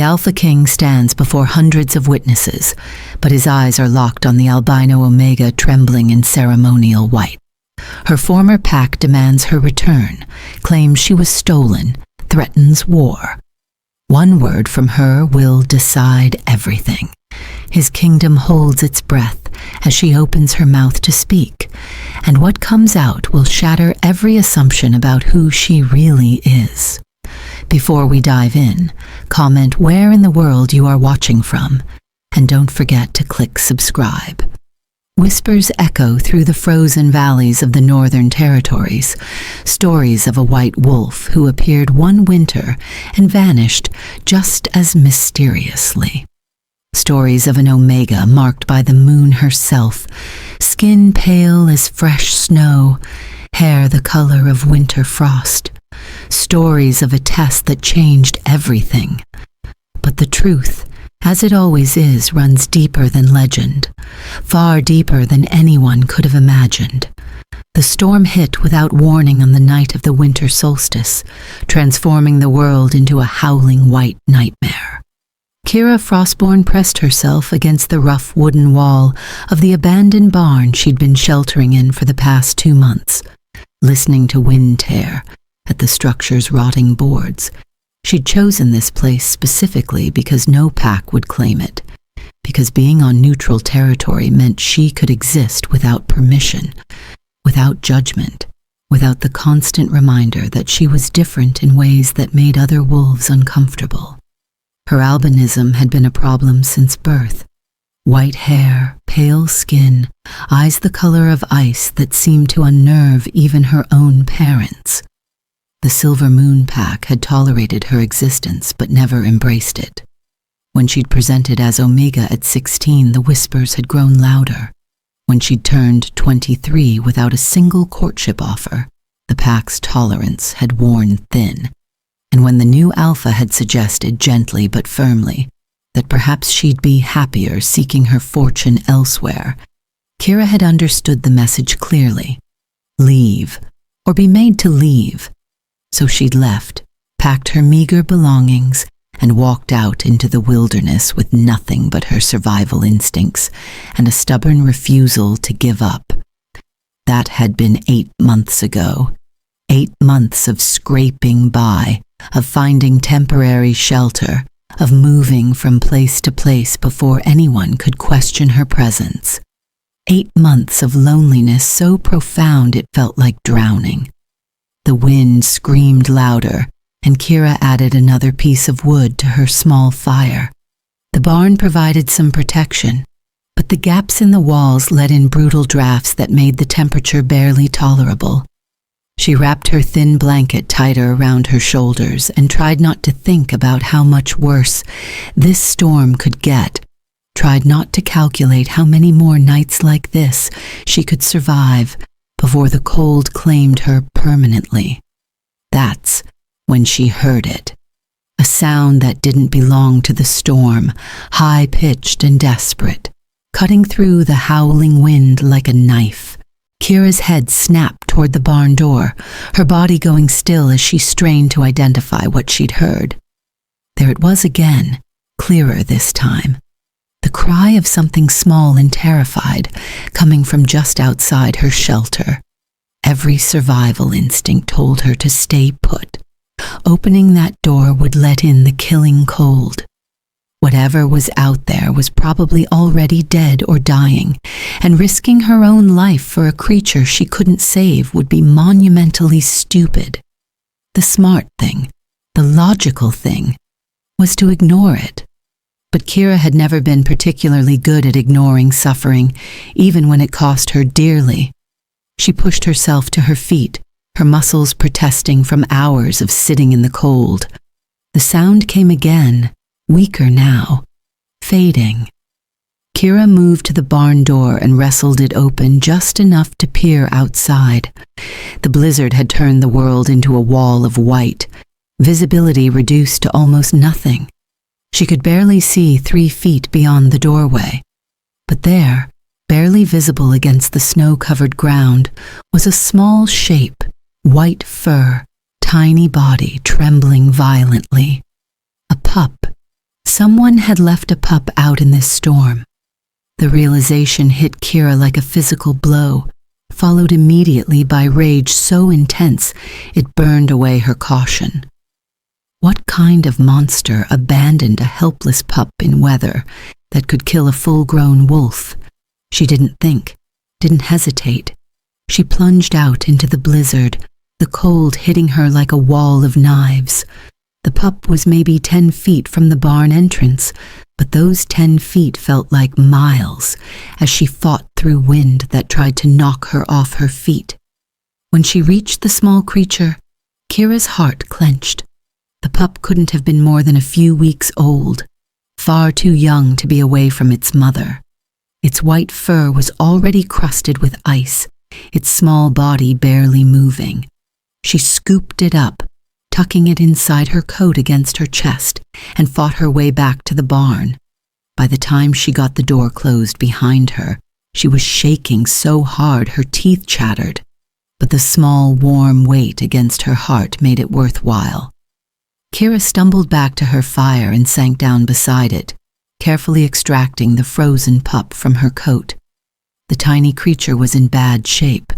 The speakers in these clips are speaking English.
Alpha King stands before hundreds of witnesses, but his eyes are locked on the Albino Omega trembling in ceremonial white. Her former pack demands her return, claims she was stolen, threatens war. One word from her will decide everything. His kingdom holds its breath as she opens her mouth to speak, and what comes out will shatter every assumption about who she really is. Before we dive in, comment where in the world you are watching from, and don't forget to click subscribe. Whispers echo through the frozen valleys of the Northern Territories, stories of a white wolf who appeared one winter and vanished just as mysteriously. Stories of an Omega marked by the moon herself, skin pale as fresh snow, hair the color of winter frost. Stories of a test that changed everything. But the truth, as it always is, runs deeper than legend, far deeper than anyone could have imagined. The storm hit without warning on the night of the winter solstice, transforming the world into a howling white nightmare. Kira Frostborn pressed herself against the rough wooden wall of the abandoned barn she'd been sheltering in for the past 2 months, listening to wind tear at the structure's rotting boards. She'd chosen this place specifically because no pack would claim it, because being on neutral territory meant she could exist without permission, without judgment, without the constant reminder that she was different in ways that made other wolves uncomfortable. Her albinism had been a problem since birth. White hair, pale skin, eyes the color of ice that seemed to unnerve even her own parents. The Silver Moon Pack had tolerated her existence but never embraced it. When she'd presented as Omega at 16, the whispers had grown louder. When she'd turned 23 without a single courtship offer, the Pack's tolerance had worn thin. And when the new Alpha had suggested gently but firmly that perhaps she'd be happier seeking her fortune elsewhere, Kira had understood the message clearly. Leave, or be made to leave. So she'd left, packed her meager belongings, and walked out into the wilderness with nothing but her survival instincts and a stubborn refusal to give up. That had been 8 months ago. 8 months of scraping by, of finding temporary shelter, of moving from place to place before anyone could question her presence. 8 months of loneliness so profound it felt like drowning. The wind screamed louder, and Kira added another piece of wood to her small fire. The barn provided some protection, but the gaps in the walls let in brutal drafts that made the temperature barely tolerable. She wrapped her thin blanket tighter around her shoulders and tried not to think about how much worse this storm could get, tried not to calculate how many more nights like this she could survive before the cold claimed her permanently. That's when she heard it. A sound that didn't belong to the storm, high-pitched and desperate, cutting through the howling wind like a knife. Kira's head snapped toward the barn door, her body going still as she strained to identify what she'd heard. There it was again, clearer this time. The cry of something small and terrified, coming from just outside her shelter. Every survival instinct told her to stay put. Opening that door would let in the killing cold. Whatever was out there was probably already dead or dying, and risking her own life for a creature she couldn't save would be monumentally stupid. The smart thing, the logical thing, was to ignore it. But Kira had never been particularly good at ignoring suffering, even when it cost her dearly. She pushed herself to her feet, her muscles protesting from hours of sitting in the cold. The sound came again, weaker now, fading. Kira moved to the barn door and wrestled it open just enough to peer outside. The blizzard had turned the world into a wall of white, visibility reduced to almost nothing. She could barely see 3 feet beyond the doorway. But there, barely visible against the snow-covered ground, was a small shape, white fur, tiny body trembling violently. A pup, Someone had left a pup out in this storm. The realization hit Kira like a physical blow, followed immediately by rage so intense it burned away her caution. What kind of monster abandoned a helpless pup in weather that could kill a full-grown wolf? She didn't think, didn't hesitate. She plunged out into the blizzard, the cold hitting her like a wall of knives. The pup was maybe 10 feet from the barn entrance, but those 10 feet felt like miles as she fought through wind that tried to knock her off her feet. When she reached the small creature, Kira's heart clenched. The pup couldn't have been more than a few weeks old, far too young to be away from its mother. Its white fur was already crusted with ice, its small body barely moving. She scooped it up, tucking it inside her coat against her chest, and fought her way back to the barn. By the time she got the door closed behind her, she was shaking so hard her teeth chattered, but the small, warm weight against her heart made it worthwhile. Kira stumbled back to her fire and sank down beside it, carefully extracting the frozen pup from her coat. The tiny creature was in bad shape,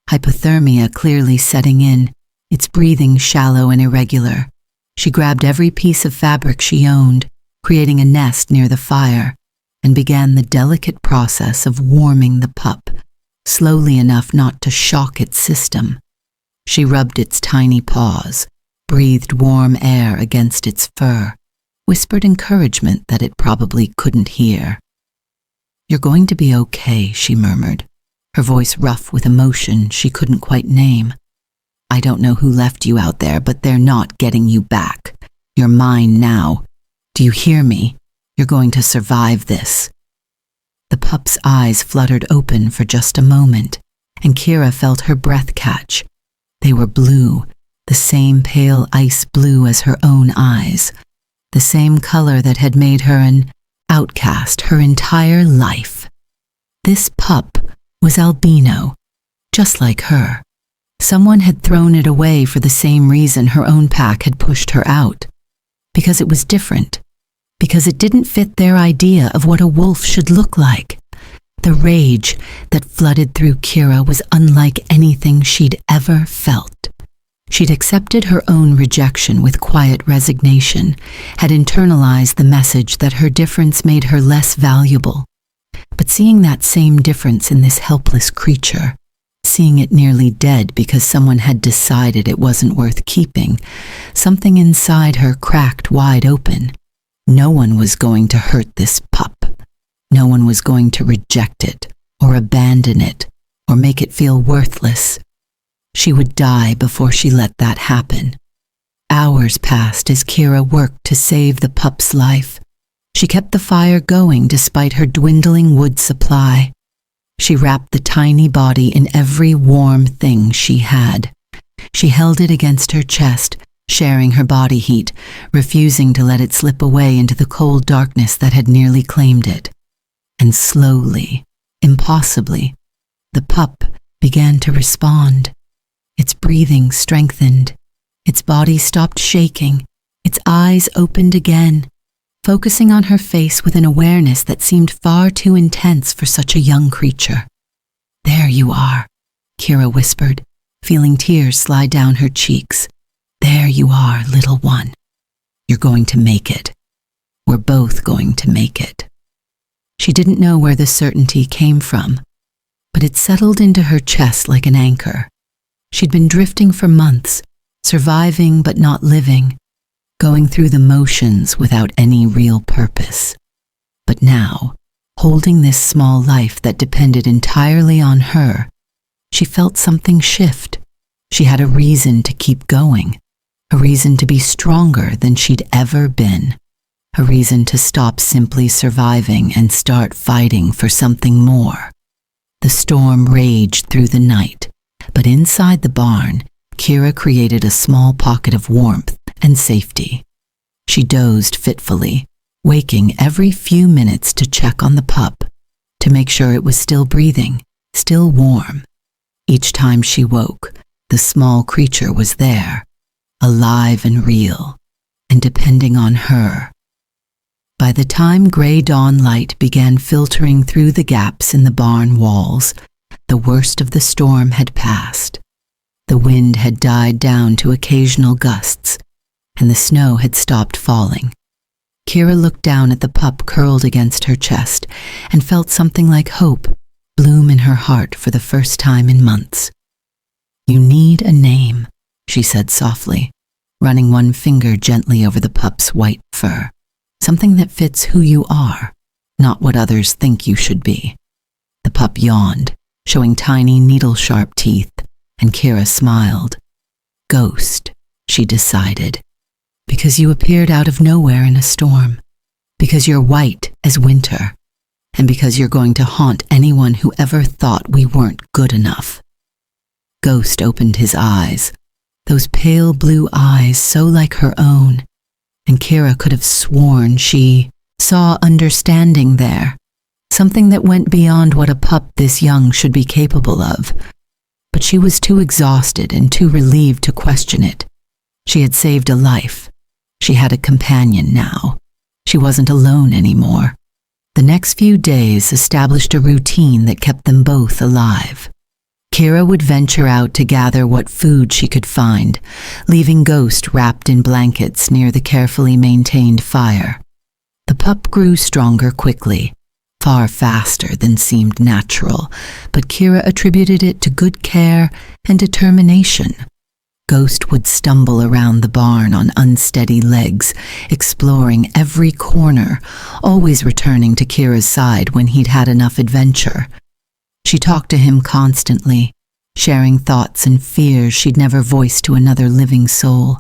hypothermia clearly setting in, its breathing shallow and irregular. She grabbed every piece of fabric she owned, creating a nest near the fire, and began the delicate process of warming the pup, slowly enough not to shock its system. She rubbed its tiny paws, breathed warm air against its fur, whispered encouragement that it probably couldn't hear. "You're going to be okay," she murmured, her voice rough with emotion she couldn't quite name. "I don't know who left you out there, but they're not getting you back. You're mine now. Do you hear me? You're going to survive this." The pup's eyes fluttered open for just a moment, and Kira felt her breath catch. They were blue, the same pale ice blue as her own eyes, the same color that had made her an outcast her entire life. This pup was albino, just like her. Someone had thrown it away for the same reason her own pack had pushed her out. Because it was different. Because it didn't fit their idea of what a wolf should look like. The rage that flooded through Kira was unlike anything she'd ever felt. She'd accepted her own rejection with quiet resignation, had internalized the message that her difference made her less valuable. But seeing that same difference in this helpless creature, seeing it nearly dead because someone had decided it wasn't worth keeping, something inside her cracked wide open. No one was going to hurt this pup. No one was going to reject it, or abandon it, or make it feel worthless. She would die before she let that happen. Hours passed as Kira worked to save the pup's life. She kept the fire going despite her dwindling wood supply. She wrapped the tiny body in every warm thing she had. She held it against her chest, sharing her body heat, refusing to let it slip away into the cold darkness that had nearly claimed it. And slowly, impossibly, the pup began to respond. Its breathing strengthened. Its body stopped shaking. Its eyes opened again, focusing on her face with an awareness that seemed far too intense for such a young creature. "There you are," Kira whispered, feeling tears slide down her cheeks. "There you are, little one. You're going to make it. We're both going to make it." She didn't know where the certainty came from, but it settled into her chest like an anchor. She'd been drifting for months, surviving but not living, going through the motions without any real purpose. But now, holding this small life that depended entirely on her, she felt something shift. She had a reason to keep going, a reason to be stronger than she'd ever been, a reason to stop simply surviving and start fighting for something more. The storm raged through the night, but inside the barn, Kira created a small pocket of warmth and safety. She dozed fitfully, waking every few minutes to check on the pup, to make sure it was still breathing, still warm. Each time she woke, the small creature was there, alive and real, and depending on her. By the time gray dawn light began filtering through the gaps in the barn walls, the worst of the storm had passed. The wind had died down to occasional gusts, and the snow had stopped falling. Kira looked down at the pup curled against her chest and felt something like hope bloom in her heart for the first time in months. "You need a name," she said softly, running one finger gently over the pup's white fur. "Something that fits who you are, not what others think you should be." The pup yawned, showing tiny needle-sharp teeth, and Kira smiled. "Ghost," she decided, "because you appeared out of nowhere in a storm, because you're white as winter, and because you're going to haunt anyone who ever thought we weren't good enough." Ghost opened his eyes, those pale blue eyes so like her own, and Kira could have sworn she saw understanding there, something that went beyond what a pup this young should be capable of. But she was too exhausted and too relieved to question it. She had saved a life. She had a companion now. She wasn't alone anymore. The next few days established a routine that kept them both alive. Kira would venture out to gather what food she could find, leaving Ghost wrapped in blankets near the carefully maintained fire. The pup grew stronger quickly, far faster than seemed natural, but Kira attributed it to good care and determination. Ghost would stumble around the barn on unsteady legs, exploring every corner, always returning to Kira's side when he'd had enough adventure. She talked to him constantly, sharing thoughts and fears she'd never voiced to another living soul.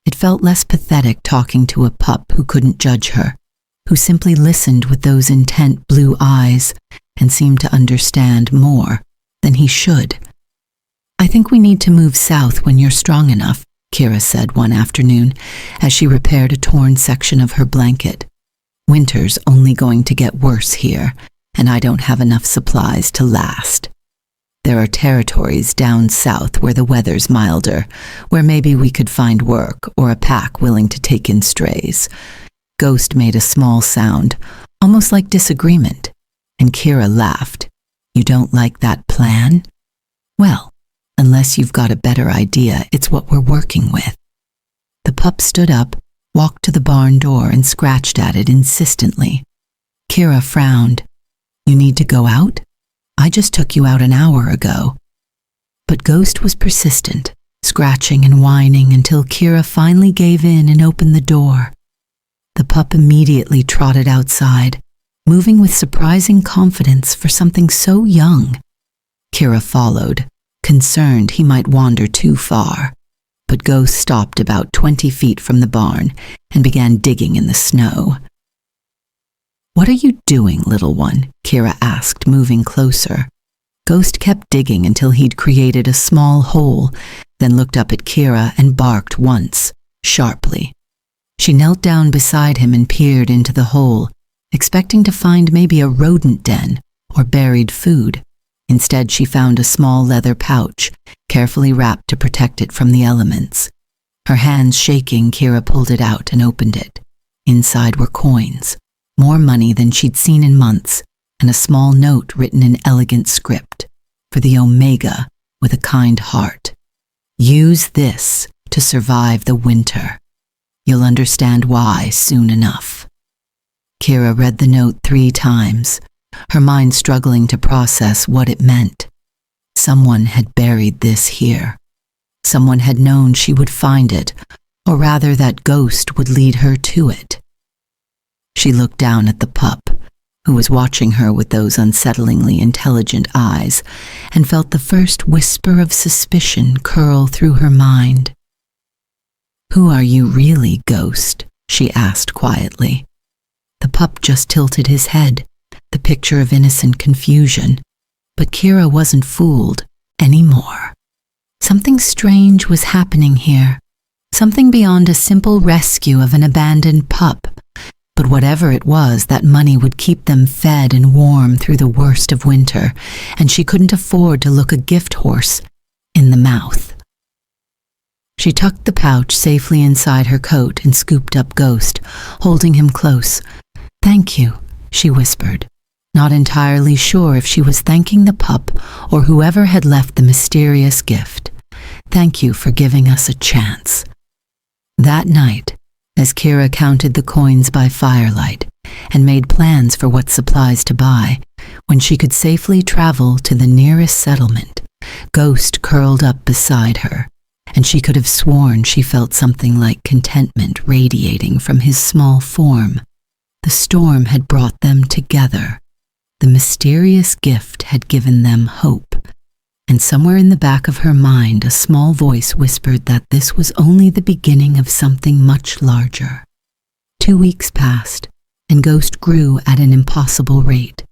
It felt less pathetic talking to a pup who couldn't judge her, who simply listened with those intent blue eyes and seemed to understand more than he should. "I think we need to move south when you're strong enough," Kira said one afternoon as she repaired a torn section of her blanket. "Winter's only going to get worse here, and I don't have enough supplies to last. There are territories down south where the weather's milder, where maybe we could find work or a pack willing to take in strays." Ghost made a small sound, almost like disagreement, and Kira laughed. "You don't like that plan? Well, unless you've got a better idea, it's what we're working with." The pup stood up, walked to the barn door, and scratched at it insistently. Kira frowned. "You need to go out? I just took you out an hour ago." But Ghost was persistent, scratching and whining until Kira finally gave in and opened the door. The pup immediately trotted outside, moving with surprising confidence for something so young. Kira followed, concerned he might wander too far, but Ghost stopped about 20 feet from the barn and began digging in the snow. "What are you doing, little one?" Kira asked, moving closer. Ghost kept digging until he'd created a small hole, then looked up at Kira and barked once, sharply. She knelt down beside him and peered into the hole, expecting to find maybe a rodent den or buried food. Instead, she found a small leather pouch, carefully wrapped to protect it from the elements. Her hands shaking, Kira pulled it out and opened it. Inside were coins, more money than she'd seen in months, and a small note written in elegant script, for the Omega with a kind heart. "Use this to survive the winter. You'll understand why soon enough." Kira read the note 3 times, her mind struggling to process what it meant. Someone had buried this here. Someone had known she would find it, or rather that Ghost would lead her to it. She looked down at the pup, who was watching her with those unsettlingly intelligent eyes, and felt the first whisper of suspicion curl through her mind. "Who are you really, Ghost?" she asked quietly. The pup just tilted his head, the picture of innocent confusion, but Kira wasn't fooled anymore. Something strange was happening here, something beyond a simple rescue of an abandoned pup. But whatever it was, that money would keep them fed and warm through the worst of winter, and she couldn't afford to look a gift horse in the mouth. She tucked the pouch safely inside her coat and scooped up Ghost, holding him close. "Thank you," she whispered, not entirely sure if she was thanking the pup or whoever had left the mysterious gift. "Thank you for giving us a chance." That night, as Kira counted the coins by firelight and made plans for what supplies to buy, when she could safely travel to the nearest settlement, Ghost curled up beside her, and she could have sworn she felt something like contentment radiating from his small form. The storm had brought them together. The mysterious gift had given them hope, and somewhere in the back of her mind a small voice whispered that this was only the beginning of something much larger. 2 weeks passed, and Ghost grew at an impossible rate.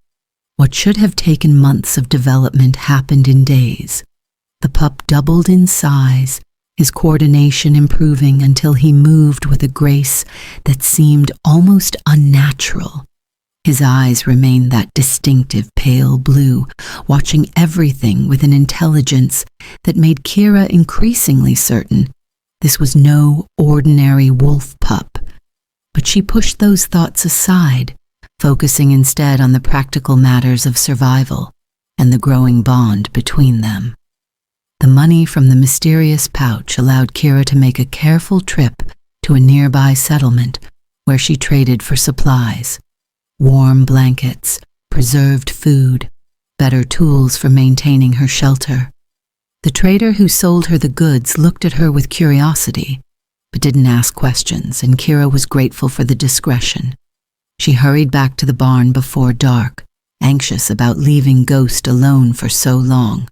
What should have taken months of development happened in days. The pup doubled in size, his coordination improving until he moved with a grace that seemed almost unnatural. His eyes remained that distinctive pale blue, watching everything with an intelligence that made Kira increasingly certain this was no ordinary wolf pup. But she pushed those thoughts aside, focusing instead on the practical matters of survival and the growing bond between them. The money from the mysterious pouch allowed Kira to make a careful trip to a nearby settlement where she traded for supplies. Warm blankets, preserved food, better tools for maintaining her shelter. The trader who sold her the goods looked at her with curiosity, but didn't ask questions, and Kira was grateful for the discretion. She hurried back to the barn before dark, anxious about leaving Ghost alone for so long.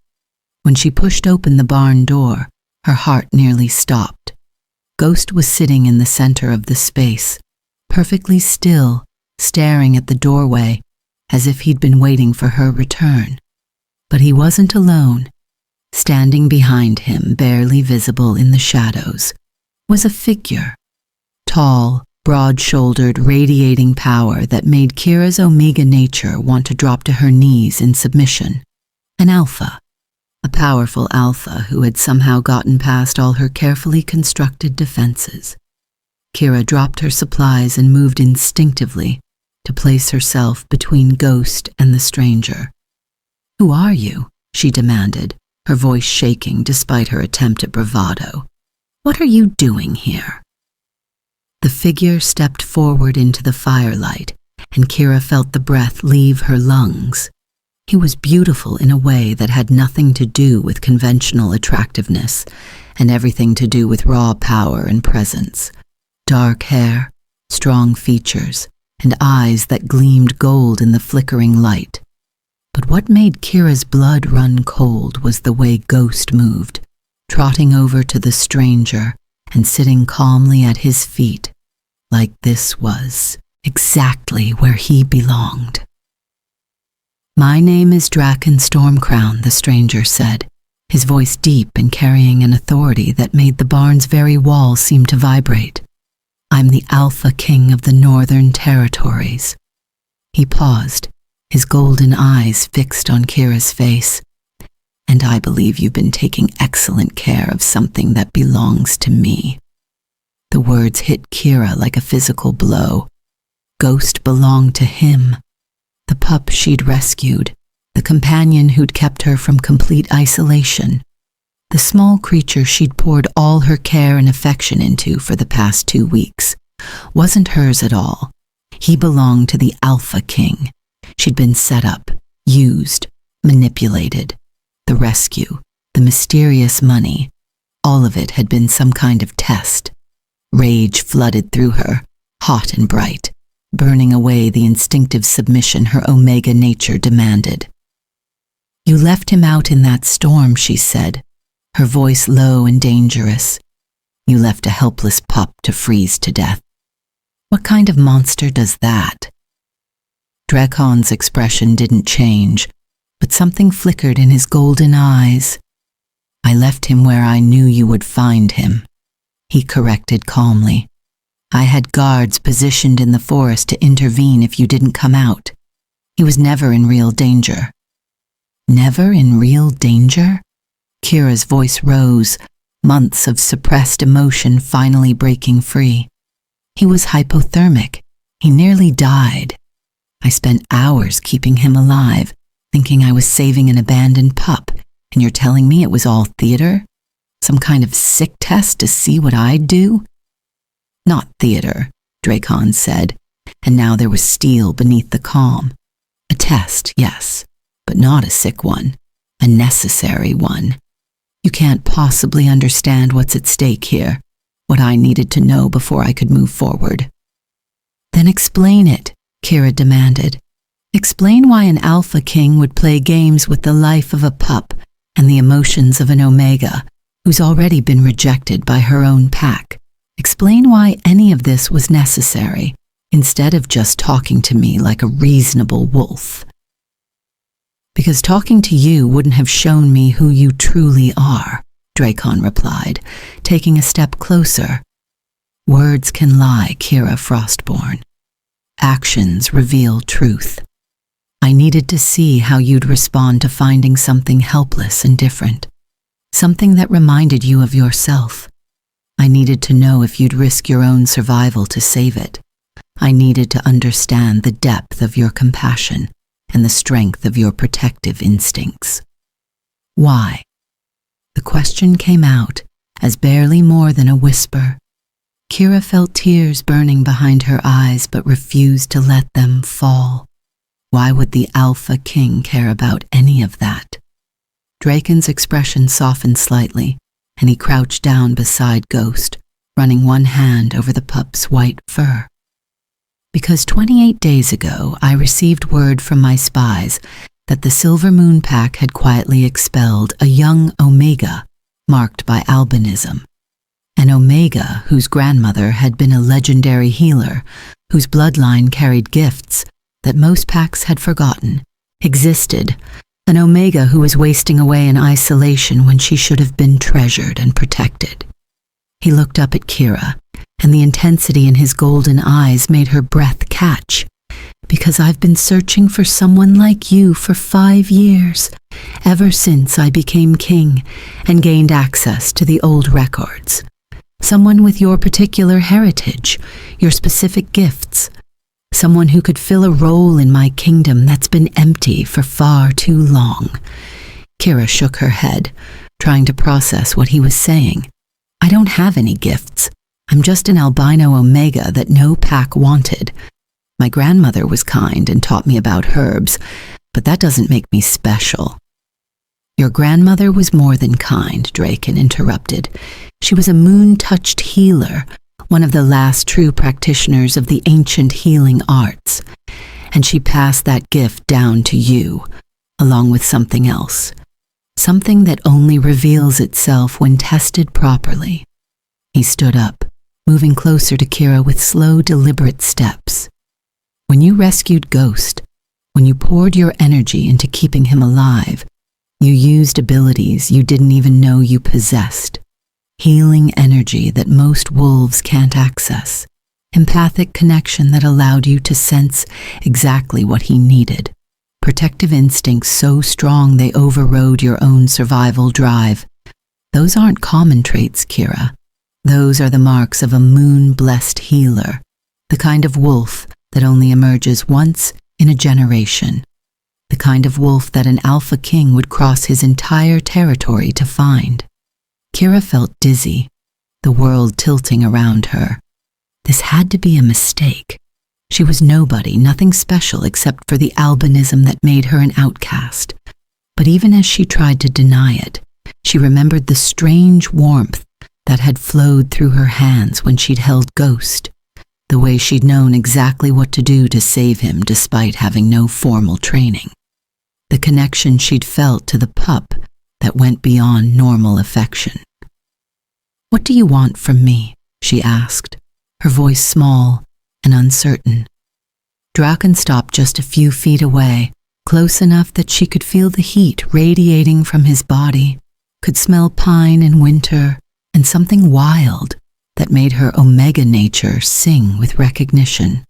When she pushed open the barn door, her heart nearly stopped. Ghost was sitting in the center of the space, perfectly still, staring at the doorway as if he'd been waiting for her return. But he wasn't alone. Standing behind him, barely visible in the shadows, was a figure. Tall, broad-shouldered, radiating power that made Kira's Omega nature want to drop to her knees in submission. An alpha. A powerful alpha who had somehow gotten past all her carefully constructed defenses. Kira dropped her supplies and moved instinctively to place herself between Ghost and the stranger. "Who are you?" she demanded, her voice shaking despite her attempt at bravado. "What are you doing here?" The figure stepped forward into the firelight, and Kira felt the breath leave her lungs. He was beautiful in a way that had nothing to do with conventional attractiveness, and everything to do with raw power and presence. Dark hair, strong features, and eyes that gleamed gold in the flickering light. But what made Kira's blood run cold was the way Ghost moved, trotting over to the stranger and sitting calmly at his feet, like this was exactly where he belonged. "My name is Draken Stormcrown," the stranger said, his voice deep and carrying an authority that made the barn's very walls seem to vibrate. "I'm the Alpha King of the Northern Territories." He paused, his golden eyes fixed on Kira's face. "And I believe you've been taking excellent care of something that belongs to me." The words hit Kira like a physical blow. Ghost belonged to him. The pup she'd rescued, the companion who'd kept her from complete isolation, the small creature she'd poured all her care and affection into for the past 2 weeks, wasn't hers at all. He belonged to the Alpha King. She'd been set up, used, manipulated. The rescue, the mysterious money, all of it had been some kind of test. Rage flooded through her, hot and bright, burning away the instinctive submission her Omega nature demanded. "You left him out in that storm," she said, her voice low and dangerous. "You left a helpless pup to freeze to death. What kind of monster does that?" Drakon's expression didn't change, but something flickered in his golden eyes. "I left him where I knew you would find him," he corrected calmly. "I had guards positioned in the forest to intervene if you didn't come out. He was never in real danger." "Never in real danger?" Kira's voice rose, months of suppressed emotion finally breaking free. "He was hypothermic. He nearly died. I spent hours keeping him alive, thinking I was saving an abandoned pup, and you're telling me it was all theater? Some kind of sick test to see what I'd do? Not theater, Dracon said, and now there was steel beneath the calm. A test, yes, but not a sick one, a necessary one. You can't possibly understand what's at stake here, what I needed to know before I could move forward. Then explain it, Kira demanded. Explain why an Alpha King would play games with the life of a pup and the emotions of an Omega, who's already been rejected by her own pack. Explain why any of this was necessary, instead of just talking to me like a reasonable wolf. Because talking to you wouldn't have shown me who you truly are, Dracon replied, taking a step closer. Words can lie, Kira Frostborn. Actions reveal truth. I needed to see how you'd respond to finding something helpless and different, something that reminded you of yourself. I needed to know if you'd risk your own survival to save it. I needed to understand the depth of your compassion and the strength of your protective instincts. Why? The question came out as barely more than a whisper. Kira felt tears burning behind her eyes but refused to let them fall. Why would the Alpha King care about any of that? Draken's expression softened slightly, and he crouched down beside Ghost, running one hand over the pup's white fur. Because 28 days ago I received word from my spies that the Silver Moon Pack had quietly expelled a young Omega marked by albinism. An Omega whose grandmother had been a legendary healer, whose bloodline carried gifts that most packs had forgotten, existed, an Omega who was wasting away in isolation when she should have been treasured and protected. He looked up at Kira, and the intensity in his golden eyes made her breath catch. Because I've been searching for someone like you for 5 years, ever since I became king and gained access to the old records. Someone with your particular heritage, your specific gifts. Someone who could fill a role in my kingdom that's been empty for far too long. Kira shook her head, trying to process what he was saying. I don't have any gifts. I'm just an albino Omega that no pack wanted. My grandmother was kind and taught me about herbs, but that doesn't make me special. Your grandmother was more than kind, Draken interrupted. She was a moon-touched healer, one of the last true practitioners of the ancient healing arts, and she passed that gift down to you, along with something else, something that only reveals itself when tested properly. He stood up, moving closer to Kira with slow, deliberate steps. When you rescued Ghost, when you poured your energy into keeping him alive, you used abilities you didn't even know you possessed. Healing energy that most wolves can't access. Empathic connection that allowed you to sense exactly what he needed. Protective instincts so strong they overrode your own survival drive. Those aren't common traits, Kira. Those are the marks of a moon-blessed healer, the kind of wolf that only emerges once in a generation. The kind of wolf that an Alpha King would cross his entire territory to find. Kira felt dizzy, the world tilting around her. This had to be a mistake. She was nobody, nothing special except for the albinism that made her an outcast. But even as she tried to deny it, she remembered the strange warmth that had flowed through her hands when she'd held Ghost, the way she'd known exactly what to do to save him despite having no formal training. The connection she'd felt to the pup that went beyond normal affection. What do you want from me? She asked, her voice small and uncertain. Draken stopped just a few feet away, close enough that she could feel the heat radiating from his body, could smell pine and winter, and something wild that made her Omega nature sing with recognition.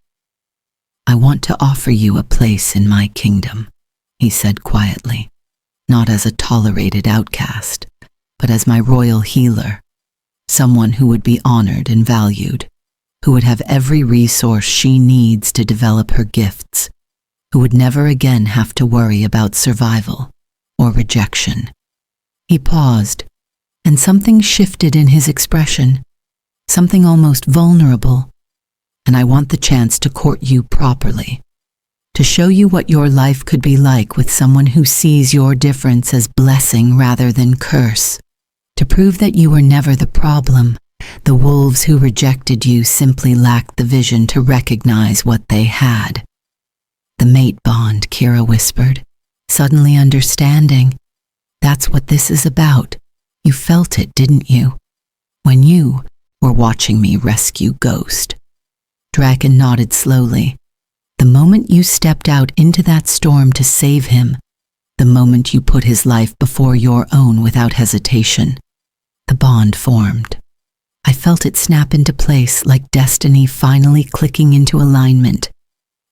I want to offer you a place in my kingdom, he said quietly, not as a tolerated outcast, but as my royal healer, someone who would be honored and valued. who would have every resource she needs to develop her gifts, who would never again have to worry about survival or rejection. He paused, and something shifted in his expression, something almost vulnerable. And I want the chance to court you properly, to show you what your life could be like with someone who sees your difference as blessing rather than curse, to prove that you were never the problem. The wolves who rejected you simply lacked the vision to recognize what they had. The mate bond, Kira whispered, suddenly understanding. That's what this is about. You felt it, didn't you? When you were watching me rescue Ghost. Draken nodded slowly. The moment you stepped out into that storm to save him, the moment you put his life before your own without hesitation, the bond formed. I felt it snap into place like destiny finally clicking into alignment.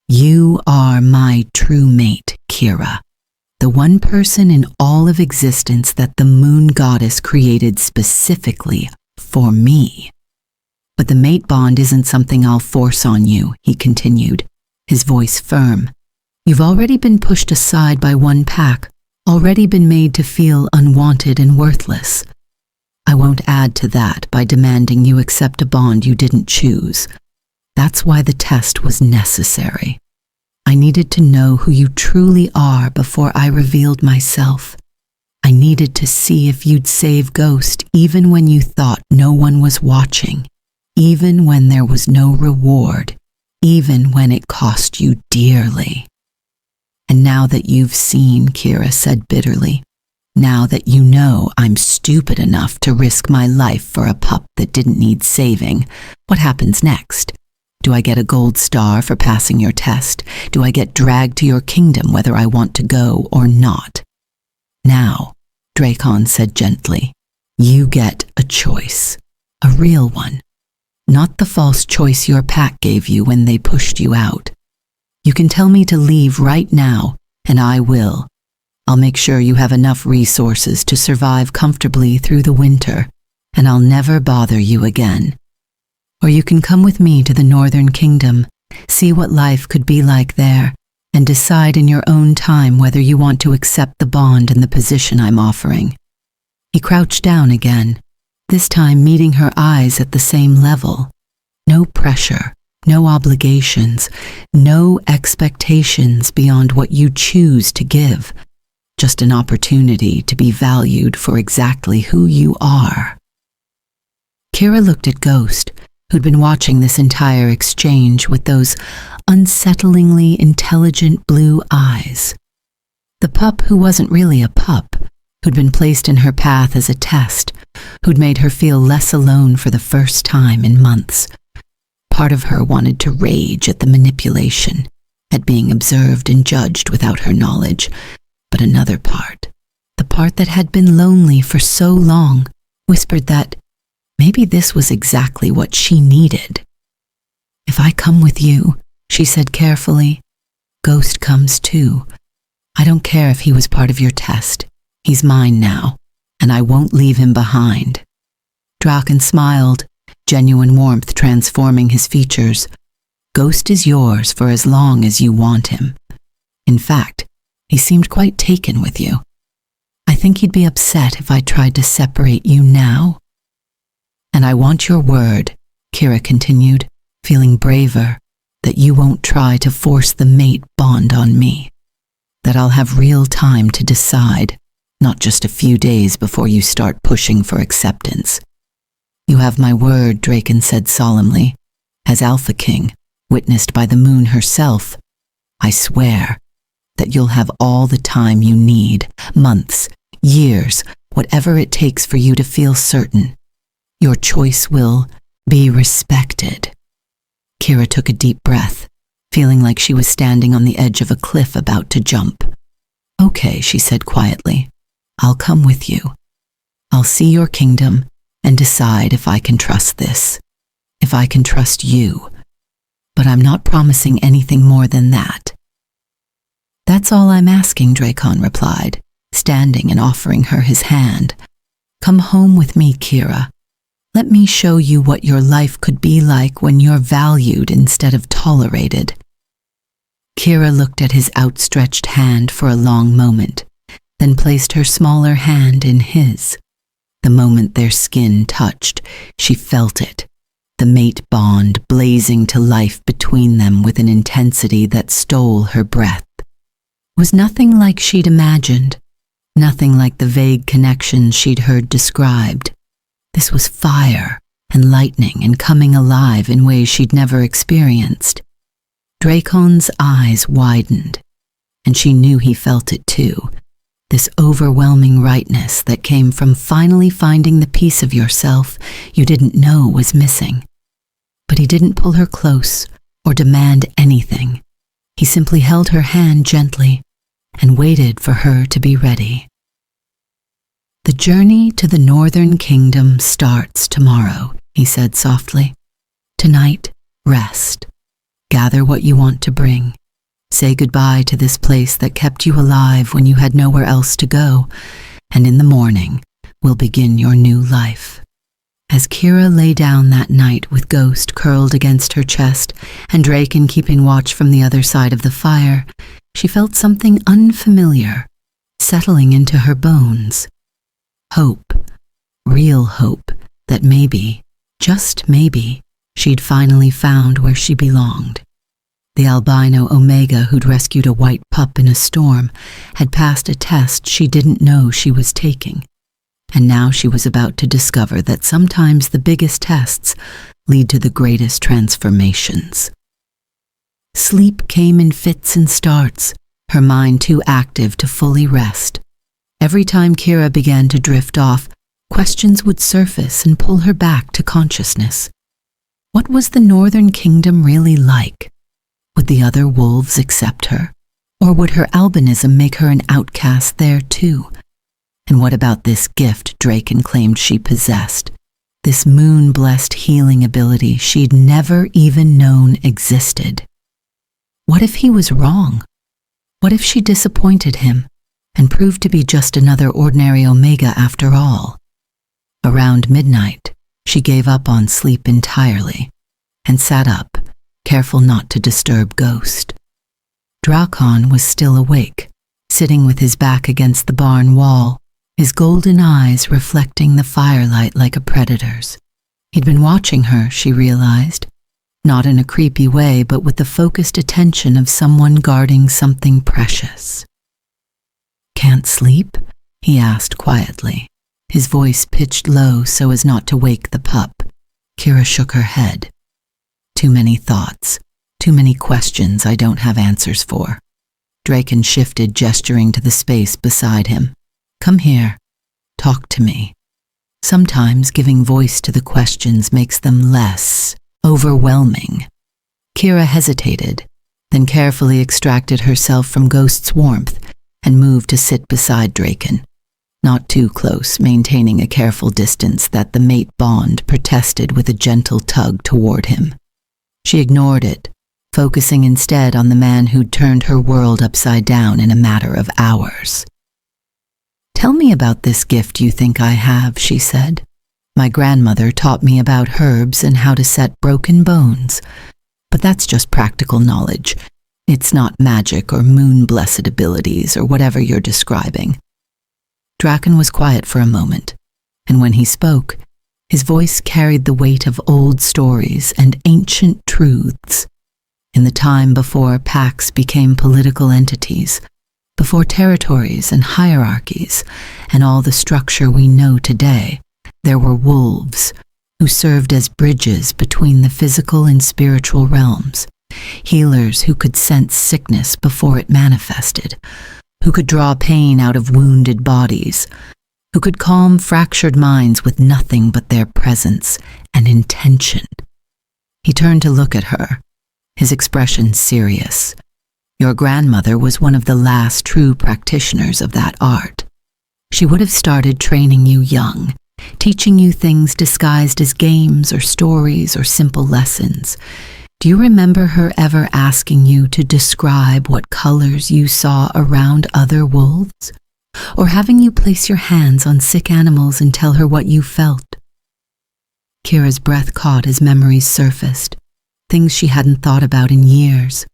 You are my true mate, Kira. The one person in all of existence that the moon goddess created specifically for me. But the mate bond isn't something I'll force on you, he continued, his voice firm. You've already been pushed aside by one pack, already been made to feel unwanted and worthless. I won't add to that by demanding you accept a bond you didn't choose. That's why the test was necessary. I needed to know who you truly are before I revealed myself. I needed to see if you'd save Ghost even when you thought no one was watching, even when there was no reward, even when it cost you dearly. And now that you've seen, Kira said bitterly, now that you know I'm stupid enough to risk my life for a pup that didn't need saving, what happens next? Do I get a gold star for passing your test? Do I get dragged to your kingdom whether I want to go or not? Now, Dracon said gently, you get a choice, a real one, not the false choice your pack gave you when they pushed you out. You can tell me to leave right now, and I will. I'll make sure you have enough resources to survive comfortably through the winter, and I'll never bother you again. Or you can come with me to the Northern Kingdom, see what life could be like there, and decide in your own time whether you want to accept the bond and the position I'm offering. He crouched down again, this time meeting her eyes at the same level. No pressure, no obligations, no expectations beyond what you choose to give. Just an opportunity to be valued for exactly who you are. Kira looked at Ghost, who'd been watching this entire exchange with those unsettlingly intelligent blue eyes. The pup who wasn't really a pup, who'd been placed in her path as a test, who'd made her feel less alone for the first time in months. Part of her wanted to rage at the manipulation, at being observed and judged without her knowledge, but another part, the part that had been lonely for so long, whispered that maybe this was exactly what she needed. If I come with you, she said carefully, Ghost comes too. I don't care if he was part of your test. He's mine now, and I won't leave him behind. Draken smiled, genuine warmth transforming his features. Ghost is yours for as long as you want him. In fact, he seemed quite taken with you. I think he'd be upset if I tried to separate you now. And I want your word, Kira continued, feeling braver, that you won't try to force the mate bond on me. That I'll have real time to decide, not just a few days before you start pushing for acceptance. You have my word, Draken said solemnly. As Alpha King, witnessed by the moon herself, I swear that you'll have all the time you need, months, years, whatever it takes for you to feel certain. Your choice will be respected. Kira took a deep breath, feeling like she was standing on the edge of a cliff about to jump. Okay, she said quietly, I'll come with you. I'll see your kingdom and decide if I can trust this, if I can trust you. But I'm not promising anything more than that. That's all I'm asking, Dracon replied, standing and offering her his hand. Come home with me, Kira. Let me show you what your life could be like when you're valued instead of tolerated." Kira looked at his outstretched hand for a long moment, then placed her smaller hand in his. The moment their skin touched, she felt it, the mate bond blazing to life between them with an intensity that stole her breath. It was nothing like she'd imagined, nothing like the vague connections she'd heard described. This was fire and lightning and coming alive in ways she'd never experienced. Dracon's eyes widened, and she knew he felt it too, this overwhelming rightness that came from finally finding the piece of yourself you didn't know was missing. But he didn't pull her close or demand anything. He simply held her hand gently and waited for her to be ready. "The journey to the Northern Kingdom starts tomorrow," he said softly. "Tonight, rest. Gather what you want to bring. Say goodbye to this place that kept you alive when you had nowhere else to go, and in the morning, we'll begin your new life." As Kira lay down that night with Ghost curled against her chest and Draken keeping watch from the other side of the fire, she felt something unfamiliar settling into her bones. Hope, real hope, that maybe, just maybe, she'd finally found where she belonged. The Albino Omega who'd rescued a white pup in a storm had passed a test she didn't know she was taking, and now she was about to discover that sometimes the biggest tests lead to the greatest transformations. Sleep came in fits and starts, her mind too active to fully rest. Every time Kira began to drift off, questions would surface and pull her back to consciousness. What was the Northern Kingdom really like? Would the other wolves accept her? Or would her albinism make her an outcast there too? And what about this gift Draken claimed she possessed? This moon-blessed healing ability she'd never even known existed. What if he was wrong? What if she disappointed him and proved to be just another ordinary Omega after all? Around midnight, she gave up on sleep entirely and sat up, careful not to disturb Ghost. Drakon was still awake, sitting with his back against the barn wall, his golden eyes reflecting the firelight like a predator's. He'd been watching her, she realized, not in a creepy way, but with the focused attention of someone guarding something precious. "Can't sleep?" he asked quietly, his voice pitched low so as not to wake the pup. Kira shook her head. "Too many thoughts, too many questions I don't have answers for." Draken shifted, gesturing to the space beside him. "Come here. Talk to me." Sometimes giving voice to the questions makes them less overwhelming. Kira hesitated, then carefully extracted herself from Ghost's warmth and moved to sit beside Draken, not too close, maintaining a careful distance that the mate bond protested with a gentle tug toward him. She ignored it, focusing instead on the man who'd turned her world upside down in a matter of hours. "Tell me about this gift you think I have," she said. "My grandmother taught me about herbs and how to set broken bones, but that's just practical knowledge. It's not magic or moon-blessed abilities or whatever you're describing." Draken was quiet for a moment, and when he spoke, his voice carried the weight of old stories and ancient truths. In the time before pacts became political entities, before territories and hierarchies and all the structure we know today, there were wolves who served as bridges between the physical and spiritual realms, healers who could sense sickness before it manifested, who could draw pain out of wounded bodies, who could calm fractured minds with nothing but their presence and intention. He turned to look at her, his expression serious. "Your grandmother was one of the last true practitioners of that art. She would have started training you young, teaching you things disguised as games or stories or simple lessons. Do you remember her ever asking you to describe what colors you saw around other wolves? Or having you place your hands on sick animals and tell her what you felt?" Kira's breath caught as memories surfaced, things she hadn't thought about in years.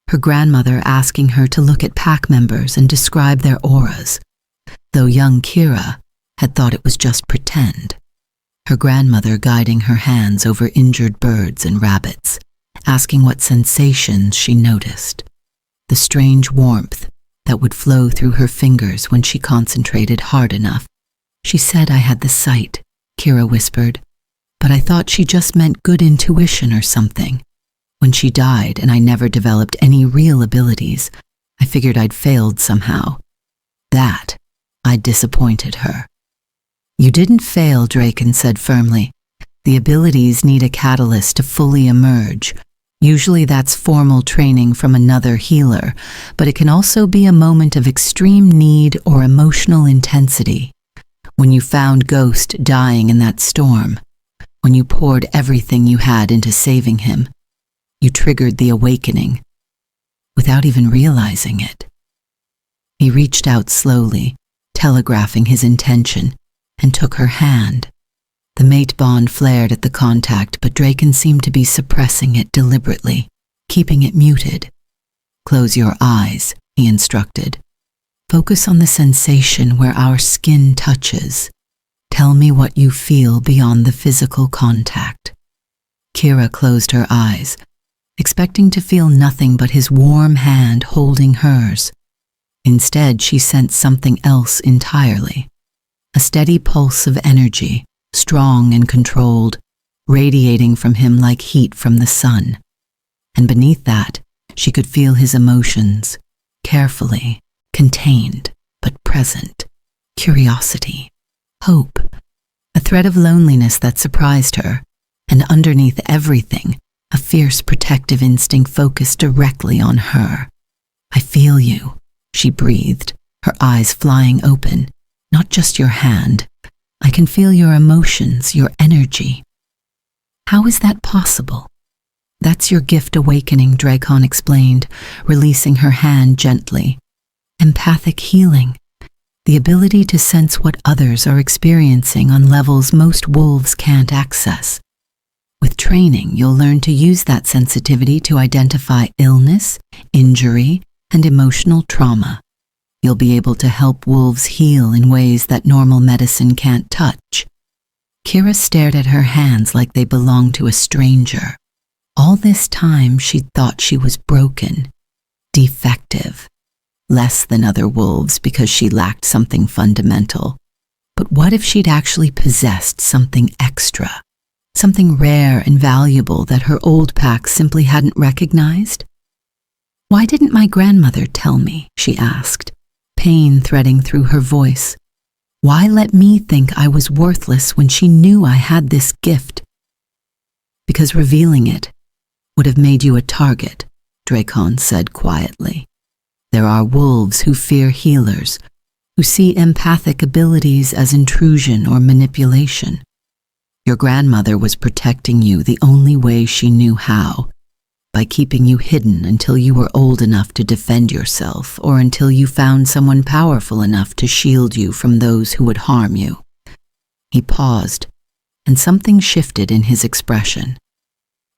Her grandmother asking her to look at pack members and describe their auras, though young Kira had thought it was just pretend. Her grandmother guiding her hands over injured birds and rabbits, asking what sensations she noticed. The strange warmth that would flow through her fingers when she concentrated hard enough. She said I had the sight, Kira whispered, but I thought she just meant good intuition or something. When she died and I never developed any real abilities, I figured I'd failed somehow. That I'd disappointed her. You didn't fail, Draken said firmly. The abilities need a catalyst to fully emerge. Usually that's formal training from another healer, but it can also be a moment of extreme need or emotional intensity. When you found Ghost dying in that storm, when you poured everything you had into saving him, you triggered the awakening, without even realizing it. He reached out slowly, telegraphing his intention, and took her hand. The mate bond flared at the contact, but Draken seemed to be suppressing it deliberately, keeping it muted. Close your eyes, he instructed. Focus on the sensation where our skin touches. Tell me what you feel beyond the physical contact. Kira closed her eyes, expecting to feel nothing but his warm hand holding hers. Instead, she sensed something else entirely. A steady pulse of energy, strong and controlled, radiating from him like heat from the sun. And beneath that, she could feel his emotions, carefully, contained, but present. Curiosity, hope, a thread of loneliness that surprised her, and underneath everything, a fierce protective instinct focused directly on her. I feel you, she breathed, her eyes flying open. Not just your hand. I can feel your emotions, your energy. How is that possible? That's your gift awakening, Draken explained, releasing her hand gently. Empathic healing. The ability to sense what others are experiencing on levels most wolves can't access. With training, you'll learn to use that sensitivity to identify illness, injury, and emotional trauma. You'll be able to help wolves heal in ways that normal medicine can't touch. Kira stared at her hands like they belonged to a stranger. All this time she'd thought she was broken, defective, less than other wolves because she lacked something fundamental. But what if she'd actually possessed something extra, something rare and valuable that her old pack simply hadn't recognized? Why didn't my grandmother tell me? She asked, pain threading through her voice. Why let me think I was worthless when she knew I had this gift? Because revealing it would have made you a target, Draken said quietly. There are wolves who fear healers, who see empathic abilities as intrusion or manipulation. Your grandmother was protecting you the only way she knew how, by keeping you hidden until you were old enough to defend yourself or until you found someone powerful enough to shield you from those who would harm you. He paused, and something shifted in his expression.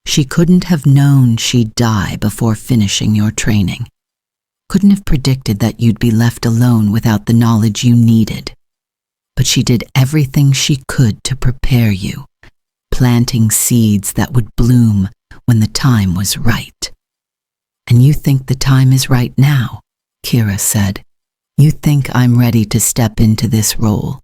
She couldn't have known she'd die before finishing your training. Couldn't have predicted that you'd be left alone without the knowledge you needed. But she did everything she could to prepare you, planting seeds that would bloom when the time was right. And you think the time is right now, Kira said. You think I'm ready to step into this role.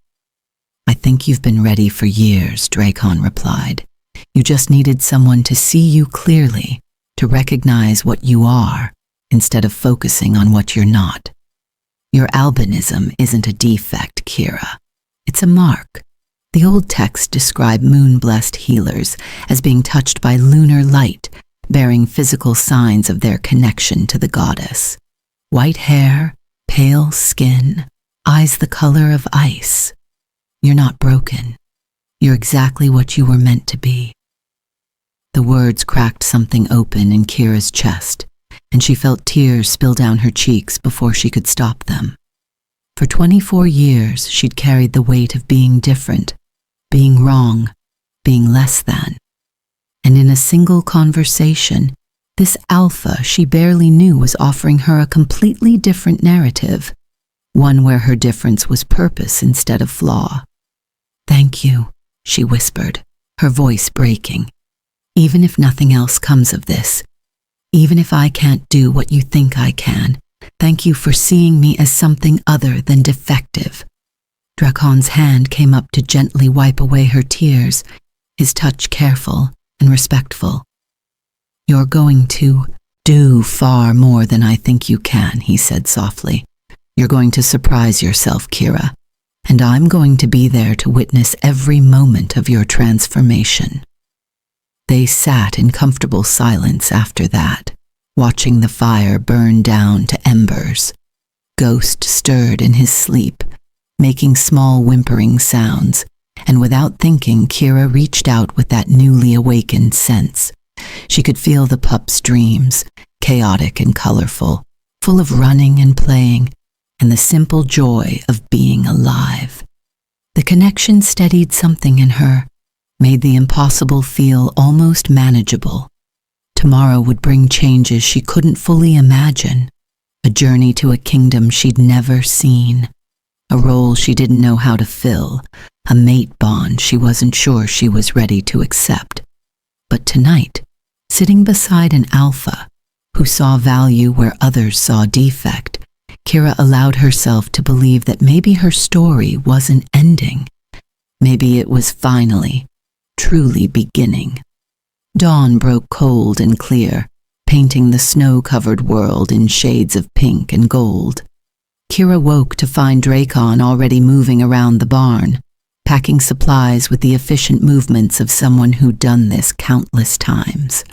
I think you've been ready for years, Draken replied. You just needed someone to see you clearly, to recognize what you are, instead of focusing on what you're not. Your albinism isn't a defect, Kira. It's a mark. The old texts describe moon-blessed healers as being touched by lunar light, bearing physical signs of their connection to the goddess. White hair, pale skin, eyes the color of ice. You're not broken. You're exactly what you were meant to be. The words cracked something open in Kira's chest, and she felt tears spill down her cheeks before she could stop them. For 24 years, she'd carried the weight of being different, being wrong, being less than. And in a single conversation, this alpha she barely knew was offering her a completely different narrative, one where her difference was purpose instead of flaw. "Thank you," she whispered, her voice breaking. "Even if nothing else comes of this, even if I can't do what you think I can, thank you for seeing me as something other than defective." Drakon's hand came up to gently wipe away her tears, his touch careful and respectful. "You're going to do far more than I think you can," he said softly. "You're going to surprise yourself, Kira, and I'm going to be there to witness every moment of your transformation." They sat in comfortable silence after that, watching the fire burn down to embers. Ghost stirred in his sleep, making small whimpering sounds, and without thinking, Kira reached out with that newly awakened sense. She could feel the pup's dreams, chaotic and colorful, full of running and playing, and the simple joy of being alive. The connection steadied something in her, made the impossible feel almost manageable. Tomorrow would bring changes she couldn't fully imagine, a journey to a kingdom she'd never seen, a role she didn't know how to fill, a mate bond she wasn't sure she was ready to accept. But tonight, sitting beside an alpha who saw value where others saw defect, Kira allowed herself to believe that maybe her story wasn't ending. Maybe it was finally, truly beginning. Dawn broke cold and clear, painting the snow-covered world in shades of pink and gold. Kira woke to find Drakon already moving around the barn, packing supplies with the efficient movements of someone who'd done this countless times.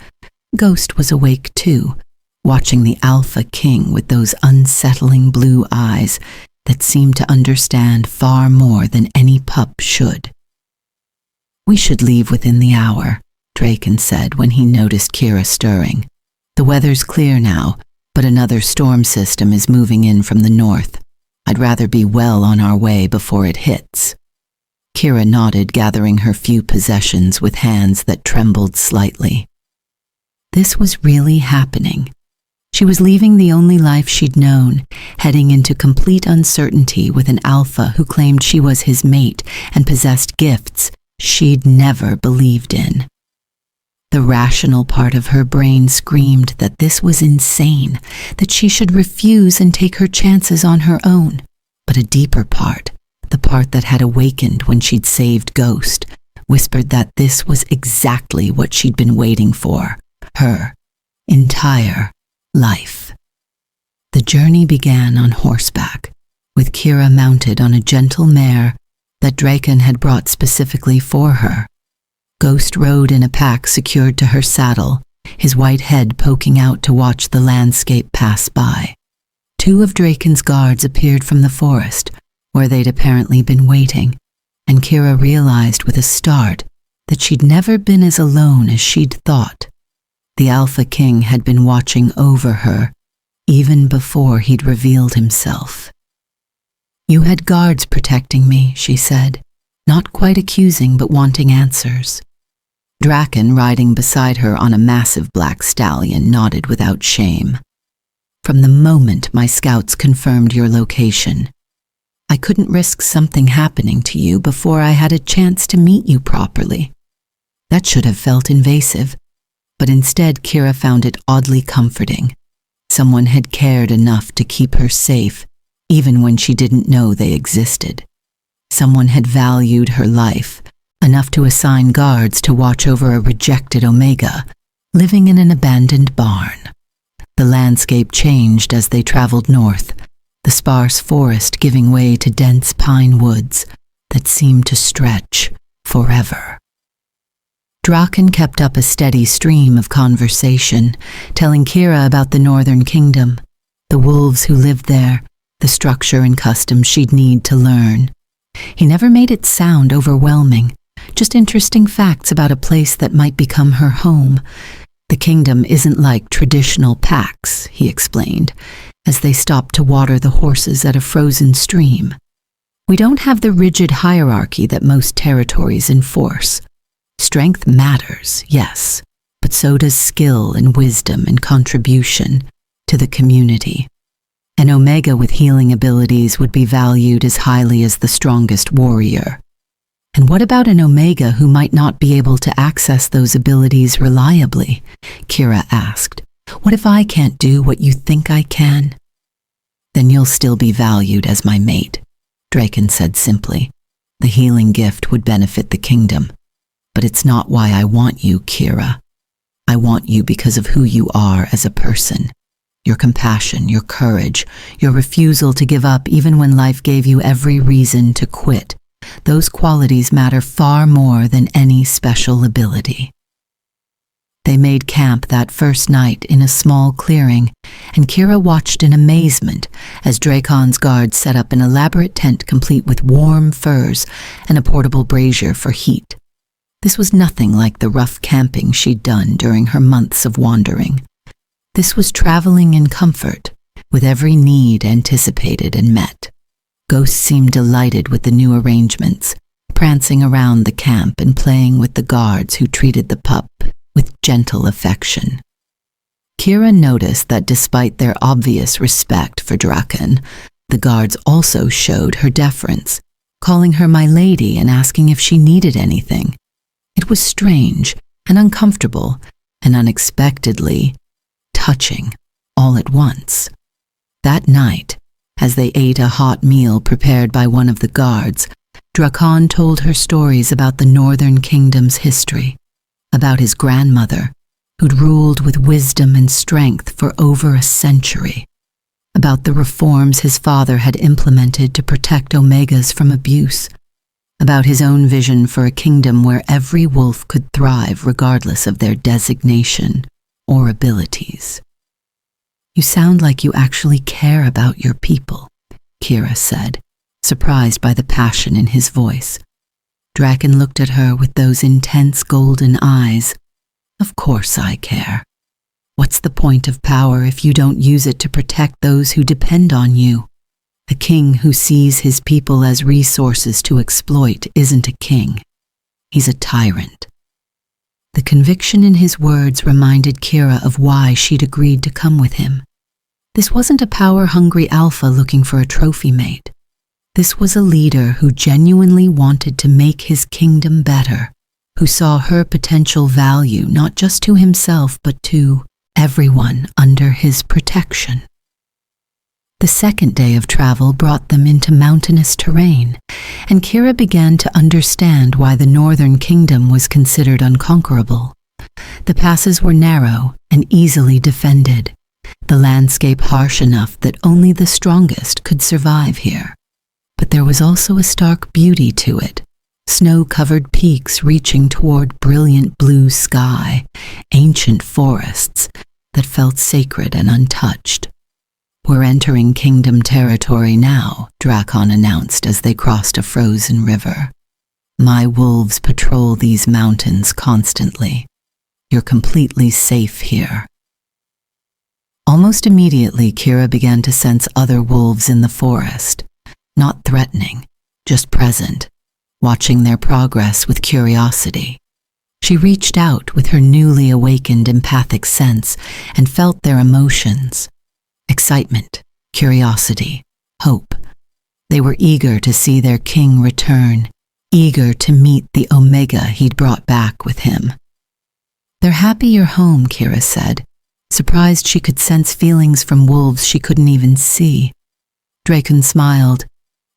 Ghost was awake too, watching the Alpha King with those unsettling blue eyes that seemed to understand far more than any pup should. "We should leave within the hour," Drakon said when he noticed Kira stirring. "The weather's clear now, but another storm system is moving in from the north. I'd rather be well on our way before it hits." Kira nodded, gathering her few possessions with hands that trembled slightly. This was really happening. She was leaving the only life she'd known, heading into complete uncertainty with an alpha who claimed she was his mate and possessed gifts she'd never believed in. The rational part of her brain screamed that this was insane, that she should refuse and take her chances on her own. But a deeper part, the part that had awakened when she'd saved Ghost, whispered that this was exactly what she'd been waiting for, her entire life. The journey began on horseback, with Kira mounted on a gentle mare that Drakon had brought specifically for her. Ghost rode in a pack secured to her saddle, his white head poking out to watch the landscape pass by. Two of Drakon's guards appeared from the forest, where they'd apparently been waiting, and Kira realized with a start that she'd never been as alone as she'd thought. The Alpha King had been watching over her, even before he'd revealed himself. "You had guards protecting me," she said, not quite accusing but wanting answers. Drakon, riding beside her on a massive black stallion, nodded without shame. "From the moment my scouts confirmed your location, I couldn't risk something happening to you before I had a chance to meet you properly." That should have felt invasive, but instead Kira found it oddly comforting. Someone had cared enough to keep her safe, even when she didn't know they existed. Someone had valued her life, enough to assign guards to watch over a rejected Omega, living in an abandoned barn. The landscape changed as they traveled north, the sparse forest giving way to dense pine woods that seemed to stretch forever. Drakon kept up a steady stream of conversation, telling Kira about the Northern Kingdom, the wolves who lived there, the structure and customs she'd need to learn. He never made it sound overwhelming, just interesting facts about a place that might become her home. "The kingdom isn't like traditional packs," he explained, as they stopped to water the horses at a frozen stream. "We don't have the rigid hierarchy that most territories enforce. Strength matters, yes, but so does skill and wisdom and contribution to the community. An Omega with healing abilities would be valued as highly as the strongest warrior. And what about an Omega who might not be able to access those abilities reliably? Kira asked. What if I can't do what you think I can? Then you'll still be valued as my mate, Draken said simply. The healing gift would benefit the kingdom. But it's not why I want you, Kira. I want you because of who you are as a person. Your compassion, your courage, your refusal to give up even when life gave you every reason to quit. Those qualities matter far more than any special ability. They made camp that first night in a small clearing, and Kira watched in amazement as Dracon's guards set up an elaborate tent complete with warm furs and a portable brazier for heat. This was nothing like the rough camping she'd done during her months of wandering. This was traveling in comfort, with every need anticipated and met. Ghosts seemed delighted with the new arrangements, prancing around the camp and playing with the guards who treated the pup with gentle affection. Kira noticed that despite their obvious respect for Draken, the guards also showed her deference, calling her my lady and asking if she needed anything. It was strange and uncomfortable and unexpectedly touching all at once. That night, as they ate a hot meal prepared by one of the guards, Draken told her stories about the Northern Kingdom's history, about his grandmother, who'd ruled with wisdom and strength for over a century, about the reforms his father had implemented to protect Omegas from abuse, about his own vision for a kingdom where every wolf could thrive regardless of their designation or abilities. You sound like you actually care about your people, Kira said, surprised by the passion in his voice. Draken looked at her with those intense golden eyes. Of course I care. What's the point of power if you don't use it to protect those who depend on you? A king who sees his people as resources to exploit isn't a king. He's a tyrant. The conviction in his words reminded Kira of why she'd agreed to come with him. This wasn't a power-hungry alpha looking for a trophy mate. This was a leader who genuinely wanted to make his kingdom better, who saw her potential value not just to himself but to everyone under his protection. The second day of travel brought them into mountainous terrain, and Kira began to understand why the Northern Kingdom was considered unconquerable. The passes were narrow and easily defended, the landscape harsh enough that only the strongest could survive here. But there was also a stark beauty to it, snow-covered peaks reaching toward brilliant blue sky, ancient forests that felt sacred and untouched. We're entering kingdom territory now, Draken announced as they crossed a frozen river. My wolves patrol these mountains constantly. You're completely safe here. Almost immediately, Kira began to sense other wolves in the forest. Not threatening, just present, watching their progress with curiosity. She reached out with her newly awakened empathic sense and felt their emotions. Excitement, curiosity, hope. They were eager to see their king return, eager to meet the Omega he'd brought back with him. They're happy you're home, Kira said, surprised she could sense feelings from wolves she couldn't even see. Draken smiled.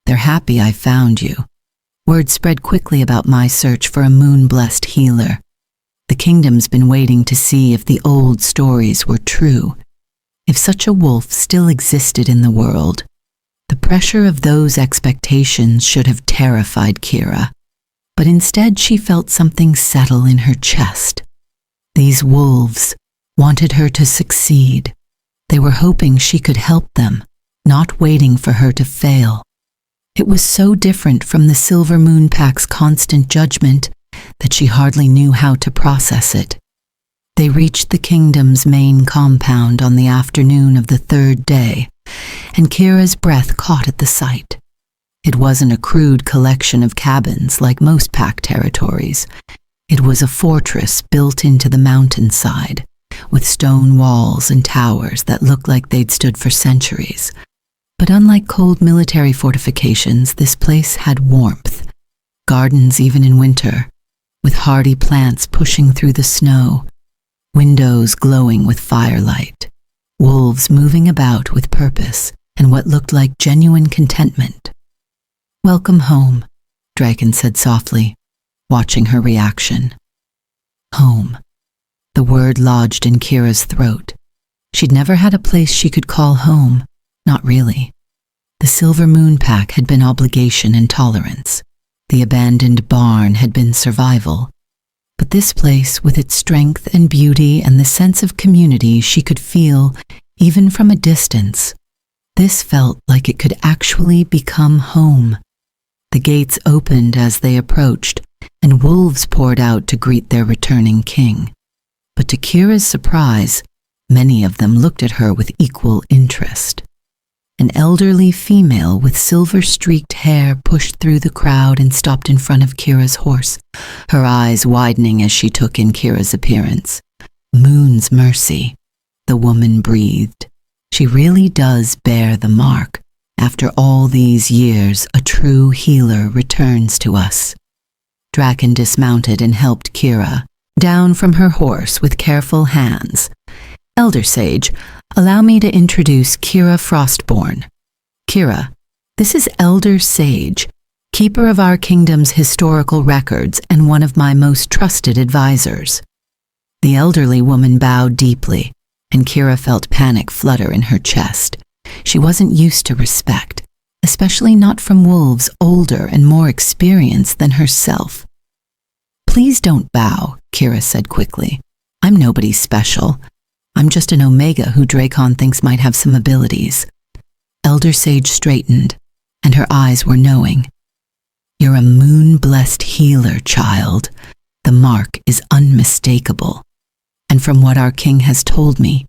They're happy I found you. Word spread quickly about my search for a moon-blessed healer. The kingdom's been waiting to see if the old stories were true, if such a wolf still existed in the world. The pressure of those expectations should have terrified Kira, but instead she felt something settle in her chest. These wolves wanted her to succeed. They were hoping she could help them, not waiting for her to fail. It was so different from the Silver Moon Pack's constant judgment that she hardly knew how to process it. They reached the kingdom's main compound on the afternoon of the third day, and Kira's breath caught at the sight. It wasn't a crude collection of cabins like most pack territories. It was a fortress built into the mountainside, with stone walls and towers that looked like they'd stood for centuries. But unlike cold military fortifications, this place had warmth, gardens even in winter, with hardy plants pushing through the snow, windows glowing with firelight, wolves moving about with purpose and what looked like genuine contentment. "Welcome home," Draken said softly, watching her reaction. Home. The word lodged in Kira's throat. She'd never had a place she could call home, not really. The Silver Moon Pack had been obligation and tolerance. The abandoned barn had been survival. But this place, with its strength and beauty and the sense of community she could feel even from a distance, this felt like it could actually become home. The gates opened as they approached, and wolves poured out to greet their returning king. But to Kira's surprise, many of them looked at her with equal interest. An elderly female with silver-streaked hair pushed through the crowd and stopped in front of Kira's horse, her eyes widening as she took in Kira's appearance. "Moon's mercy," the woman breathed. "She really does bear the mark. After all these years, a true healer returns to us." Draken dismounted and helped Kira down from her horse with careful hands. "Elder Sage, allow me to introduce Kira Frostborn. Kira, this is Elder Sage, keeper of our kingdom's historical records and one of my most trusted advisors." The elderly woman bowed deeply, and Kira felt panic flutter in her chest. She wasn't used to respect, especially not from wolves older and more experienced than herself. "Please don't bow," Kira said quickly. "I'm nobody special. I'm just an Omega who Drakon thinks might have some abilities." Elder Sage straightened, and her eyes were knowing. "You're a moon-blessed healer, child. The mark is unmistakable. And from what our king has told me,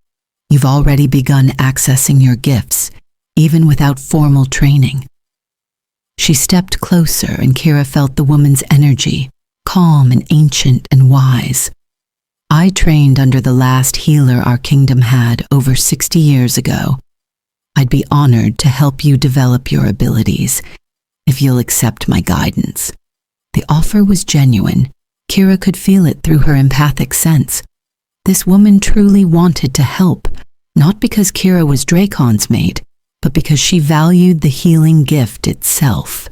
you've already begun accessing your gifts, even without formal training." She stepped closer, and Kira felt the woman's energy, calm and ancient and wise. "I trained under the last healer our kingdom had over 60 years ago. I'd be honored to help you develop your abilities, if you'll accept my guidance." The offer was genuine. Kira could feel it through her empathic sense. This woman truly wanted to help, not because Kira was Drakon's mate, but because she valued the healing gift itself.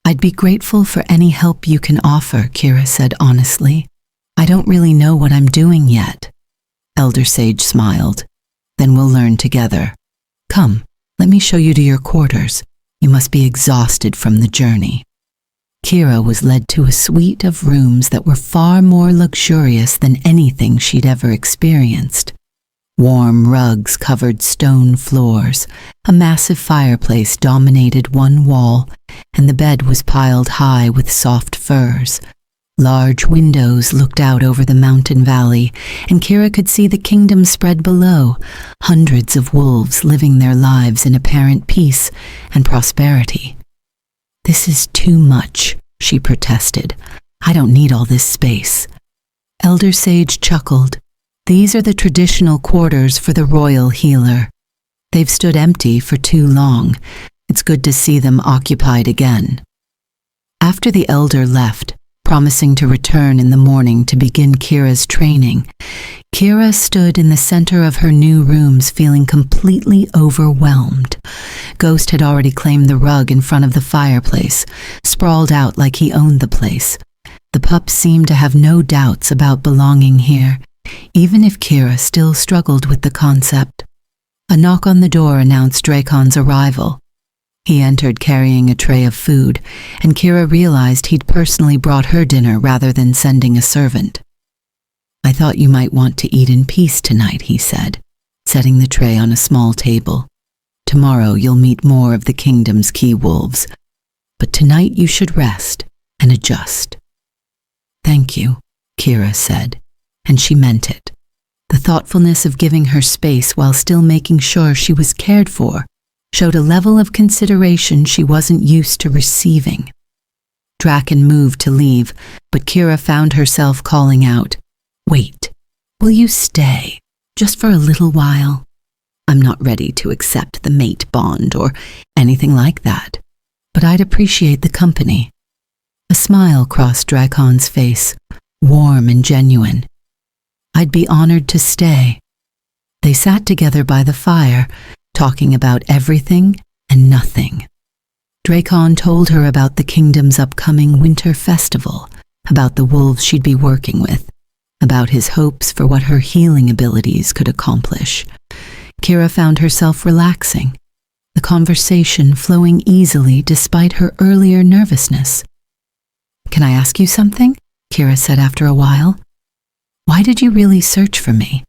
"I'd be grateful for any help you can offer," Kira said honestly. "I don't really know what I'm doing yet." Elder Sage smiled. "Then we'll learn together. Come, let me show you to your quarters. You must be exhausted from the journey." Kira was led to a suite of rooms that were far more luxurious than anything she'd ever experienced. Warm rugs covered stone floors, a massive fireplace dominated one wall, and the bed was piled high with soft furs. Large windows looked out over the mountain valley, and Kira could see the kingdom spread below, hundreds of wolves living their lives in apparent peace and prosperity. "This is too much," she protested. "I don't need all this space." Elder Sage chuckled. "These are the traditional quarters for the royal healer. They've stood empty for too long. It's good to see them occupied again." After the elder left, promising to return in the morning to begin Kira's training, Kira stood in the center of her new rooms feeling completely overwhelmed. Ghost had already claimed the rug in front of the fireplace, sprawled out like he owned the place. The pup seemed to have no doubts about belonging here, even if Kira still struggled with the concept. A knock on the door announced Drakon's arrival. He entered carrying a tray of food, and Kira realized he'd personally brought her dinner rather than sending a servant. "I thought you might want to eat in peace tonight," he said, setting the tray on a small table. "Tomorrow you'll meet more of the kingdom's key wolves, but tonight you should rest and adjust." "Thank you," Kira said, and she meant it. The thoughtfulness of giving her space while still making sure she was cared for showed a level of consideration she wasn't used to receiving. Draken moved to leave, but Kira found herself calling out, "Wait, will you stay, just for a little while? I'm not ready to accept the mate bond or anything like that, but I'd appreciate the company." A smile crossed Drakon's face, warm and genuine. "I'd be honored to stay." They sat together by the fire, talking about everything and nothing. Drakon told her about the kingdom's upcoming winter festival, about the wolves she'd be working with, about his hopes for what her healing abilities could accomplish. Kira found herself relaxing, the conversation flowing easily despite her earlier nervousness. "Can I ask you something?" Kira said after a while. "Why did you really search for me?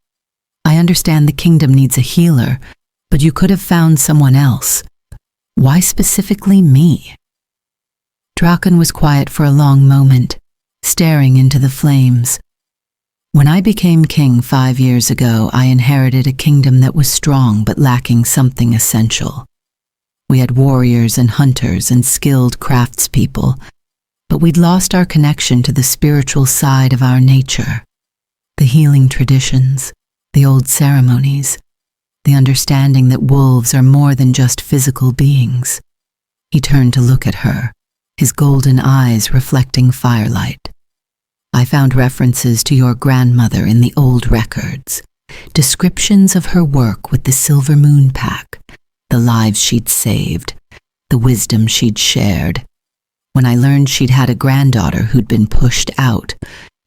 I understand the kingdom needs a healer, but you could have found someone else. Why specifically me?" Draken was quiet for a long moment, staring into the flames. "When I became king 5 years ago, I inherited a kingdom that was strong but lacking something essential. We had warriors and hunters and skilled craftspeople, but we'd lost our connection to the spiritual side of our nature, the healing traditions, the old ceremonies, the understanding that wolves are more than just physical beings." He turned to look at her, his golden eyes reflecting firelight. "I found references to your grandmother in the old records, descriptions of her work with the Silver Moon Pack, the lives she'd saved, the wisdom she'd shared. When I learned she'd had a granddaughter who'd been pushed out,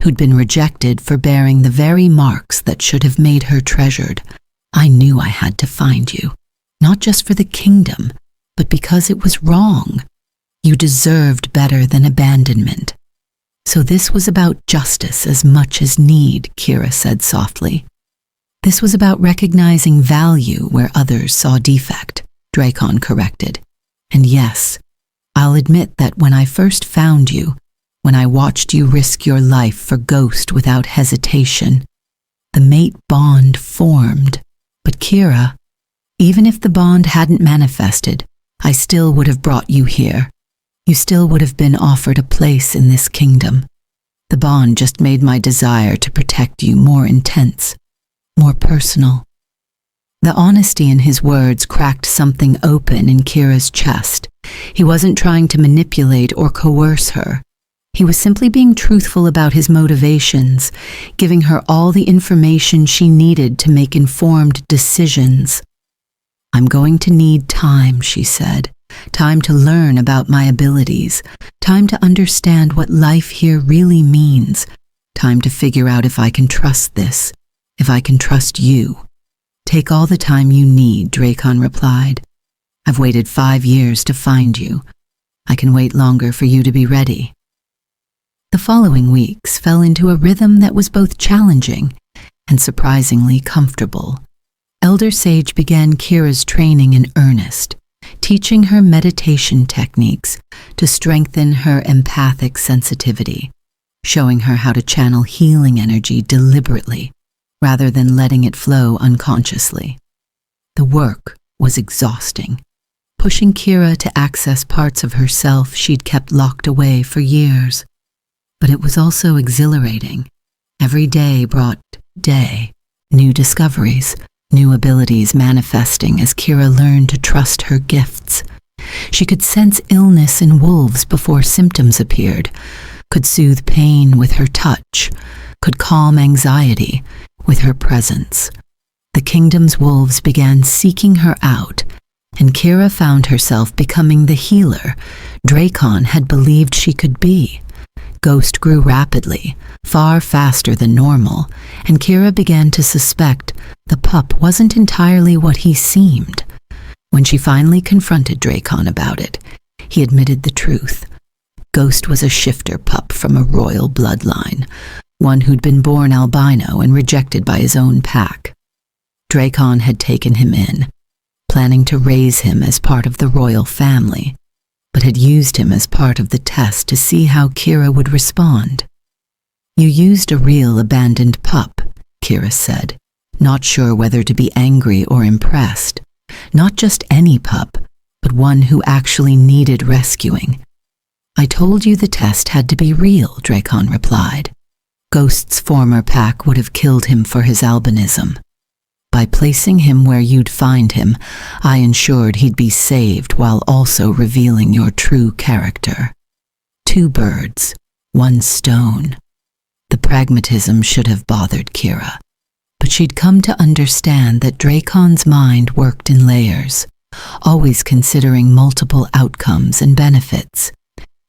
who'd been rejected for bearing the very marks that should have made her treasured, I knew I had to find you, not just for the kingdom, but because it was wrong. You deserved better than abandonment. So this was about justice as much as need," Kira said softly. "This was about recognizing value where others saw defect," Drakon corrected. "And yes, I'll admit that when I first found you, when I watched you risk your life for Ghost without hesitation, the mate bond formed. But Kira, even if the bond hadn't manifested, I still would have brought you here. You still would have been offered a place in this kingdom. The bond just made my desire to protect you more intense, more personal." The honesty in his words cracked something open in Kira's chest. He wasn't trying to manipulate or coerce her. He was simply being truthful about his motivations, giving her all the information she needed to make informed decisions. "I'm going to need time," she said. "Time to learn about my abilities, time to understand what life here really means, time to figure out if I can trust this, if I can trust you." "Take all the time you need," Drakon replied. "I've waited 5 years to find you. I can wait longer for you to be ready." The following weeks fell into a rhythm that was both challenging and surprisingly comfortable. Elder Sage began Kira's training in earnest, teaching her meditation techniques to strengthen her empathic sensitivity, showing her how to channel healing energy deliberately rather than letting it flow unconsciously. The work was exhausting, pushing Kira to access parts of herself she'd kept locked away for years. But it was also exhilarating. Every day brought new discoveries, new abilities manifesting as Kira learned to trust her gifts. She could sense illness in wolves before symptoms appeared, could soothe pain with her touch, could calm anxiety with her presence. The kingdom's wolves began seeking her out, and Kira found herself becoming the healer Drakon had believed she could be. Ghost grew rapidly, far faster than normal, and Kira began to suspect the pup wasn't entirely what he seemed. When she finally confronted Drakon about it, he admitted the truth. Ghost was a shifter pup from a royal bloodline, one who'd been born albino and rejected by his own pack. Drakon had taken him in, planning to raise him as part of the royal family, but had used him as part of the test to see how Kira would respond. "You used a real abandoned pup," Kira said, not sure whether to be angry or impressed. Not just any pup, but one who actually needed rescuing. I told you the test had to be real, Dracon replied. Ghost's former pack would have killed him for his albinism. By placing him where you'd find him, I ensured he'd be saved while also revealing your true character. 2 birds, 1 stone. The pragmatism should have bothered Kira, but she'd come to understand that Dracon's mind worked in layers, always considering multiple outcomes and benefits.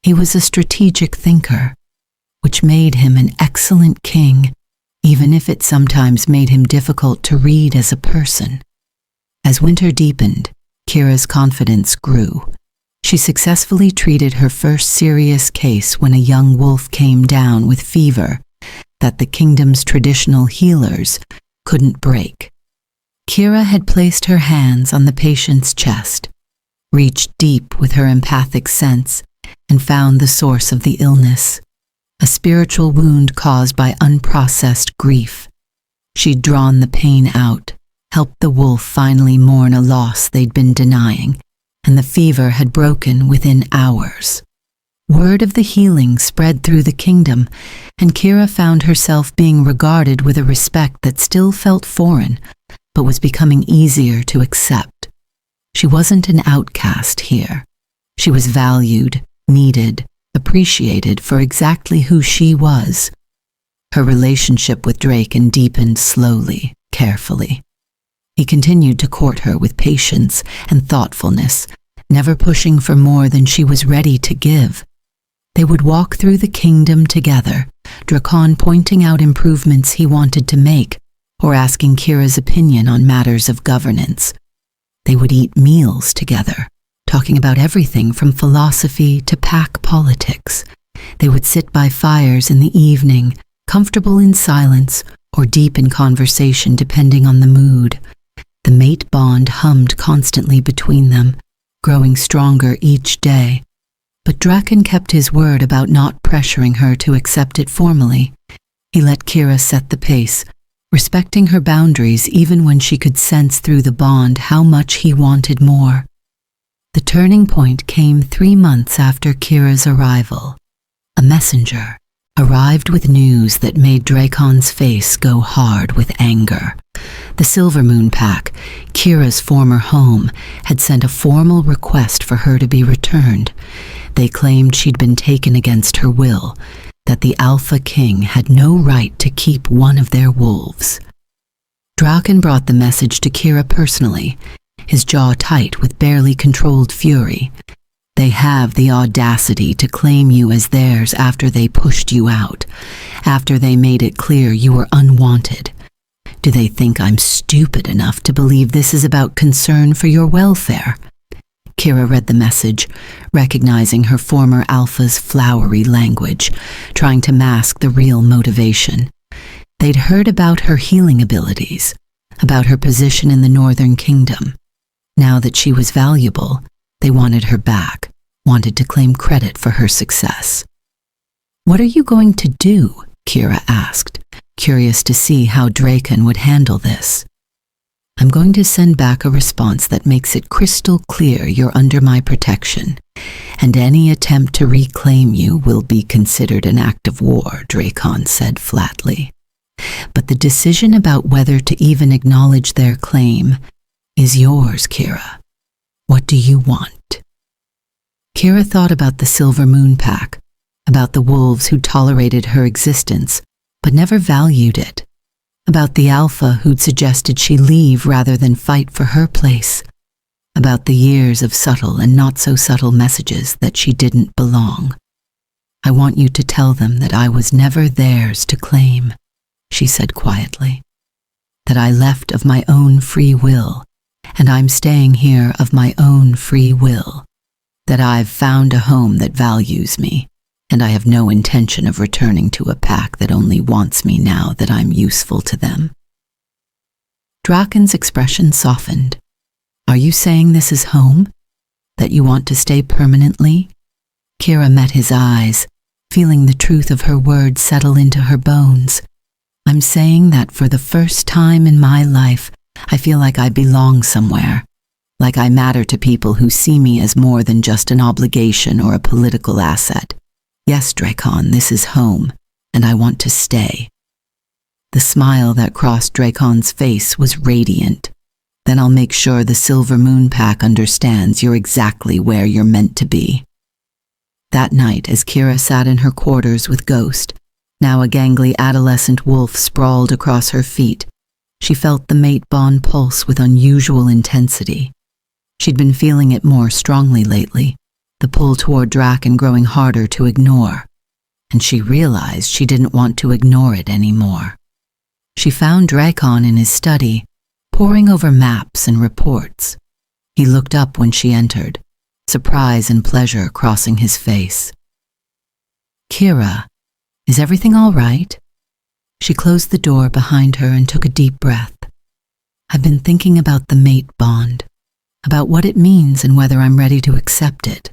He was a strategic thinker, which made him an excellent king, even if it sometimes made him difficult to read as a person. As winter deepened, Kira's confidence grew. She successfully treated her first serious case when a young wolf came down with fever that the kingdom's traditional healers couldn't break. Kira had placed her hands on the patient's chest, reached deep with her empathic sense, and found the source of the illness. A spiritual wound caused by unprocessed grief. She'd drawn the pain out, helped the wolf finally mourn a loss they'd been denying, and the fever had broken within hours. Word of the healing spread through the kingdom, and Kira found herself being regarded with a respect that still felt foreign, but was becoming easier to accept. She wasn't an outcast here. She was valued, needed, appreciated for exactly who she was. Her relationship with Dracon deepened slowly, carefully. He continued to court her with patience and thoughtfulness, never pushing for more than she was ready to give. They would walk through the kingdom together, Dracon pointing out improvements he wanted to make, or asking Kira's opinion on matters of governance. They would eat meals together, talking about everything from philosophy to pack politics. They would sit by fires in the evening, comfortable in silence or deep in conversation depending on the mood. The mate bond hummed constantly between them, growing stronger each day. But Dracon kept his word about not pressuring her to accept it formally. He let Kira set the pace, respecting her boundaries even when she could sense through the bond how much he wanted more. The turning point came 3 months after Kira's arrival. A messenger arrived with news that made Dracon's face go hard with anger. The Silvermoon Pack, Kira's former home, had sent a formal request for her to be returned. They claimed she'd been taken against her will, that the Alpha King had no right to keep one of their wolves. Dracon brought the message to Kira personally, his jaw tight with barely controlled fury. They have the audacity to claim you as theirs after they pushed you out, after they made it clear you were unwanted. Do they think I'm stupid enough to believe this is about concern for your welfare? Kira read the message, recognizing her former alpha's flowery language, trying to mask the real motivation. They'd heard about her healing abilities, about her position in the Northern Kingdom. Now that she was valuable, they wanted her back, wanted to claim credit for her success. "What are you going to do?" Kira asked, curious to see how Dracon would handle this. "I'm going to send back a response that makes it crystal clear you're under my protection, and any attempt to reclaim you will be considered an act of war," Dracon said flatly. "But the decision about whether to even acknowledge their claim is yours, Kira. What do you want?" Kira thought about the Silvermoon Pack, about the wolves who tolerated her existence but never valued it, about the Alpha who'd suggested she leave rather than fight for her place, about the years of subtle and not-so-subtle messages that she didn't belong. "I want you to tell them that I was never theirs to claim," she said quietly, "that I left of my own free will, and I'm staying here of my own free will, that I've found a home that values me, and I have no intention of returning to a pack that only wants me now that I'm useful to them." Dracon's expression softened. "Are you saying this is home? That you want to stay permanently?" Kira met his eyes, feeling the truth of her words settle into her bones. "I'm saying that for the first time in my life, I feel like I belong somewhere, like I matter to people who see me as more than just an obligation or a political asset. Yes, Dracon, this is home, and I want to stay. The smile that crossed Dracon's face was radiant. Then I'll make sure the Silver Moon Pack understands you're exactly where you're meant to be. That night, as Kira sat in her quarters with Ghost, now a gangly adolescent wolf sprawled across her feet, she felt the mate bond pulse with unusual intensity. She'd been feeling it more strongly lately, the pull toward Draken growing harder to ignore, and she realized she didn't want to ignore it anymore. She found Dracon in his study, poring over maps and reports. He looked up when she entered, surprise and pleasure crossing his face. "Kira, is everything all right?" She closed the door behind her and took a deep breath. "I've been thinking about the mate bond, about what it means and whether I'm ready to accept it."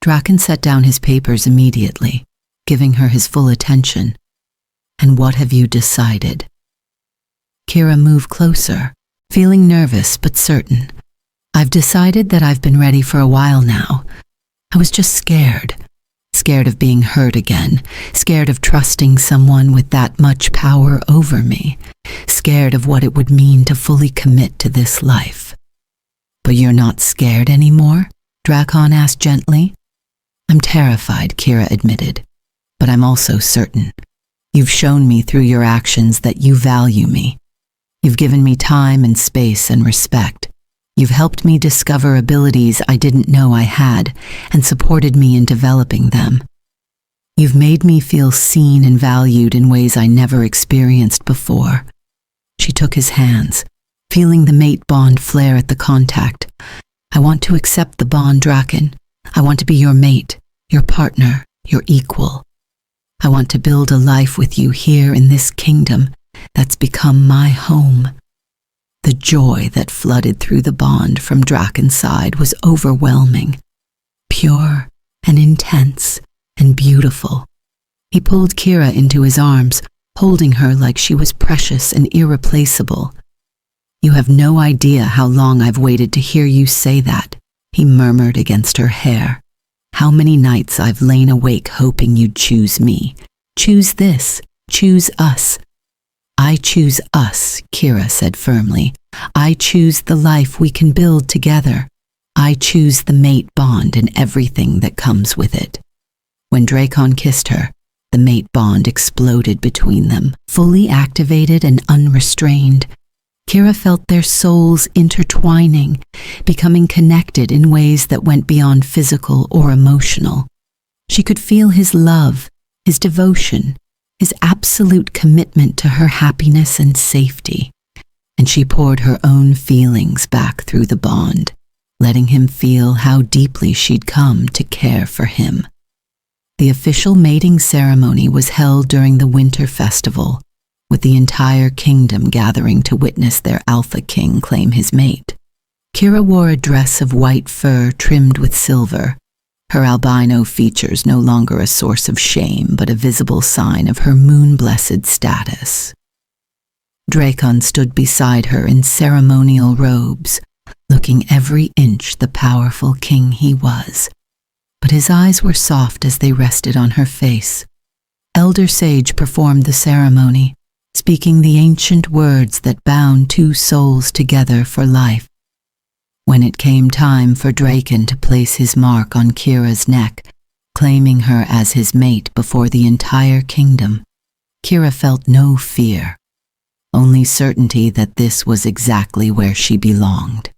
Draken set down his papers immediately, giving her his full attention. "And what have you decided?" Kira moved closer, feeling nervous but certain. "I've decided that I've been ready for a while now. I was just scared. Scared of being hurt again, scared of trusting someone with that much power over me, scared of what it would mean to fully commit to this life." "But you're not scared anymore?" Dracon asked gently. "I'm terrified," Kira admitted, "but I'm also certain. You've shown me through your actions that you value me. You've given me time and space and respect. You've helped me discover abilities I didn't know I had and supported me in developing them. You've made me feel seen and valued in ways I never experienced before." She took his hands, feeling the mate bond flare at the contact. "I want to accept the bond, Draken. I want to be your mate, your partner, your equal. I want to build a life with you here in this kingdom that's become my home." The joy that flooded through the bond from Draken's side was overwhelming, pure and intense and beautiful. He pulled Kira into his arms, holding her like she was precious and irreplaceable. "You have no idea how long I've waited to hear you say that," he murmured against her hair. "How many nights I've lain awake hoping you'd choose me. Choose this. Choose us." "I choose us," Kira said firmly. "I choose the life we can build together. I choose the mate bond and everything that comes with it." When Dracon kissed her, the mate bond exploded between them, fully activated and unrestrained. Kira felt their souls intertwining, becoming connected in ways that went beyond physical or emotional. She could feel his love, his devotion, his absolute commitment to her happiness and safety, and she poured her own feelings back through the bond, letting him feel how deeply she'd come to care for him. The official mating ceremony was held during the winter festival, with the entire kingdom gathering to witness their alpha king claim his mate. Kira wore a dress of white fur trimmed with silver, her albino features no longer a source of shame but a visible sign of her moon-blessed status. Dracon stood beside her in ceremonial robes, looking every inch the powerful king he was, but his eyes were soft as they rested on her face. Elder Sage performed the ceremony, speaking the ancient words that bound two souls together for life. When it came time for Draken to place his mark on Kira's neck, claiming her as his mate before the entire kingdom, Kira felt no fear, only certainty that this was exactly where she belonged.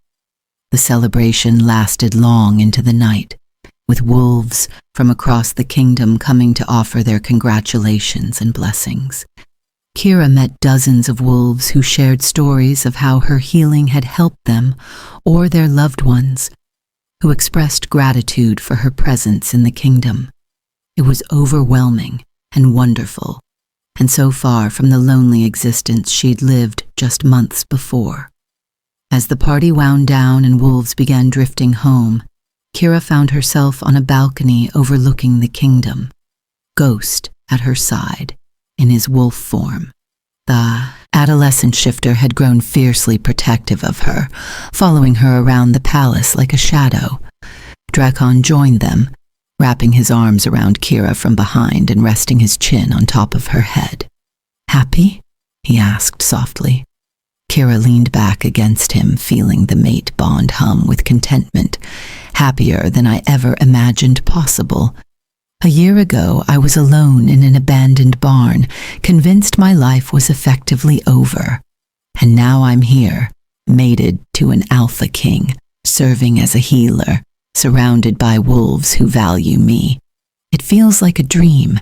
The celebration lasted long into the night, with wolves from across the kingdom coming to offer their congratulations and blessings. Kira met dozens of wolves who shared stories of how her healing had helped them or their loved ones, who expressed gratitude for her presence in the kingdom. It was overwhelming and wonderful, and so far from the lonely existence she'd lived just months before. As the party wound down and wolves began drifting home, Kira found herself on a balcony overlooking the kingdom, Ghost at her side, in his wolf form. The Adolescent Shifter had grown fiercely protective of her, following her around the palace like a shadow. Drakon joined them, wrapping his arms around Kira from behind and resting his chin on top of her head. "Happy?" he asked softly. Kira leaned back against him, feeling the mate bond hum with contentment, happier than I ever imagined possible. A year ago, I was alone in an abandoned barn, convinced my life was effectively over. And now I'm here, mated to an alpha king, serving as a healer, surrounded by wolves who value me. It feels like a dream.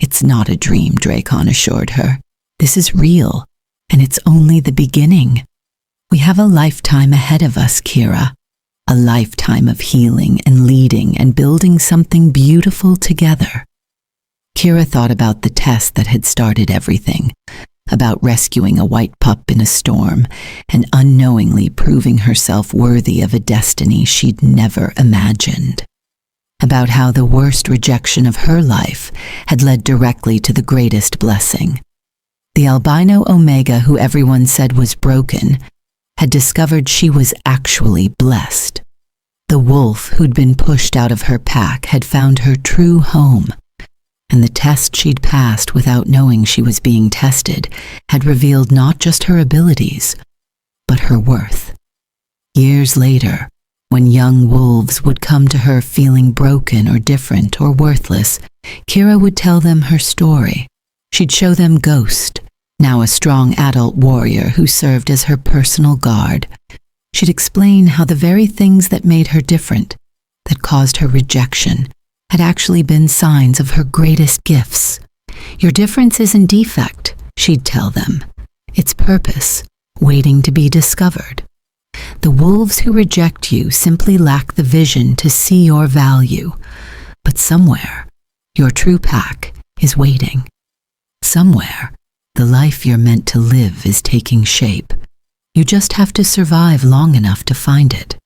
"It's not a dream," Drakon assured her. "This is real, and it's only the beginning. We have a lifetime ahead of us, Kira. A lifetime of healing and leading and building something beautiful together." Kira thought about the test that had started everything, about rescuing a white pup in a storm and unknowingly proving herself worthy of a destiny she'd never imagined. About how the worst rejection of her life had led directly to the greatest blessing. The Albino Omega, who everyone said was broken, had discovered she was actually blessed. The wolf who'd been pushed out of her pack had found her true home, and the test she'd passed without knowing she was being tested had revealed not just her abilities, but her worth. Years later, when young wolves would come to her feeling broken or different or worthless, Kira would tell them her story. She'd show them Ghost, now a strong adult warrior who served as her personal guard. She'd explain how the very things that made her different, that caused her rejection, had actually been signs of her greatest gifts. "Your difference isn't defect," she'd tell them. "It's purpose, waiting to be discovered. The wolves who reject you simply lack the vision to see your value. But somewhere, your true pack is waiting. Somewhere, the life you're meant to live is taking shape. You just have to survive long enough to find it."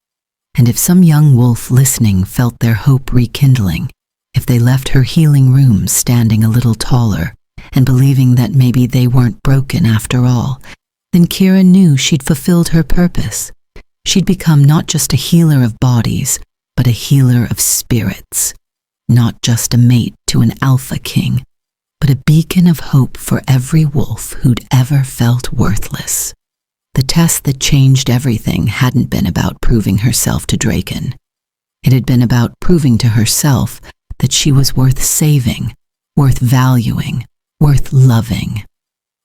And if some young wolf listening felt their hope rekindling, if they left her healing room standing a little taller and believing that maybe they weren't broken after all, then Kira knew she'd fulfilled her purpose. She'd become not just a healer of bodies, but a healer of spirits. Not just a mate to an alpha king, but a beacon of hope for every wolf who'd ever felt worthless. The test that changed everything hadn't been about proving herself to Drakon. It had been about proving to herself that she was worth saving, worth valuing, worth loving.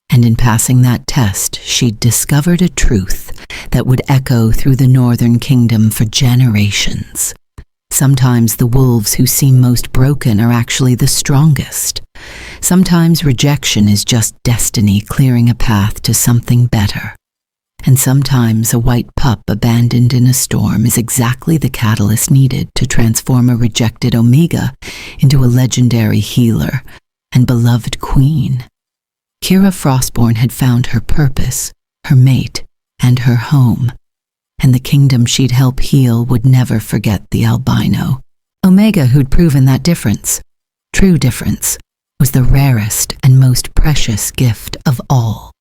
And in passing that test, she'd discovered a truth that would echo through the Northern Kingdom for generations. Sometimes the wolves who seem most broken are actually the strongest. Sometimes rejection is just destiny clearing a path to something better. And sometimes a white pup abandoned in a storm is exactly the catalyst needed to transform a rejected Omega into a legendary healer and beloved queen. Kira Frostborn had found her purpose, her mate, and her home, and the kingdom she'd help heal would never forget the Albino Omega who'd proven that difference, true difference, was the rarest and most precious gift of all.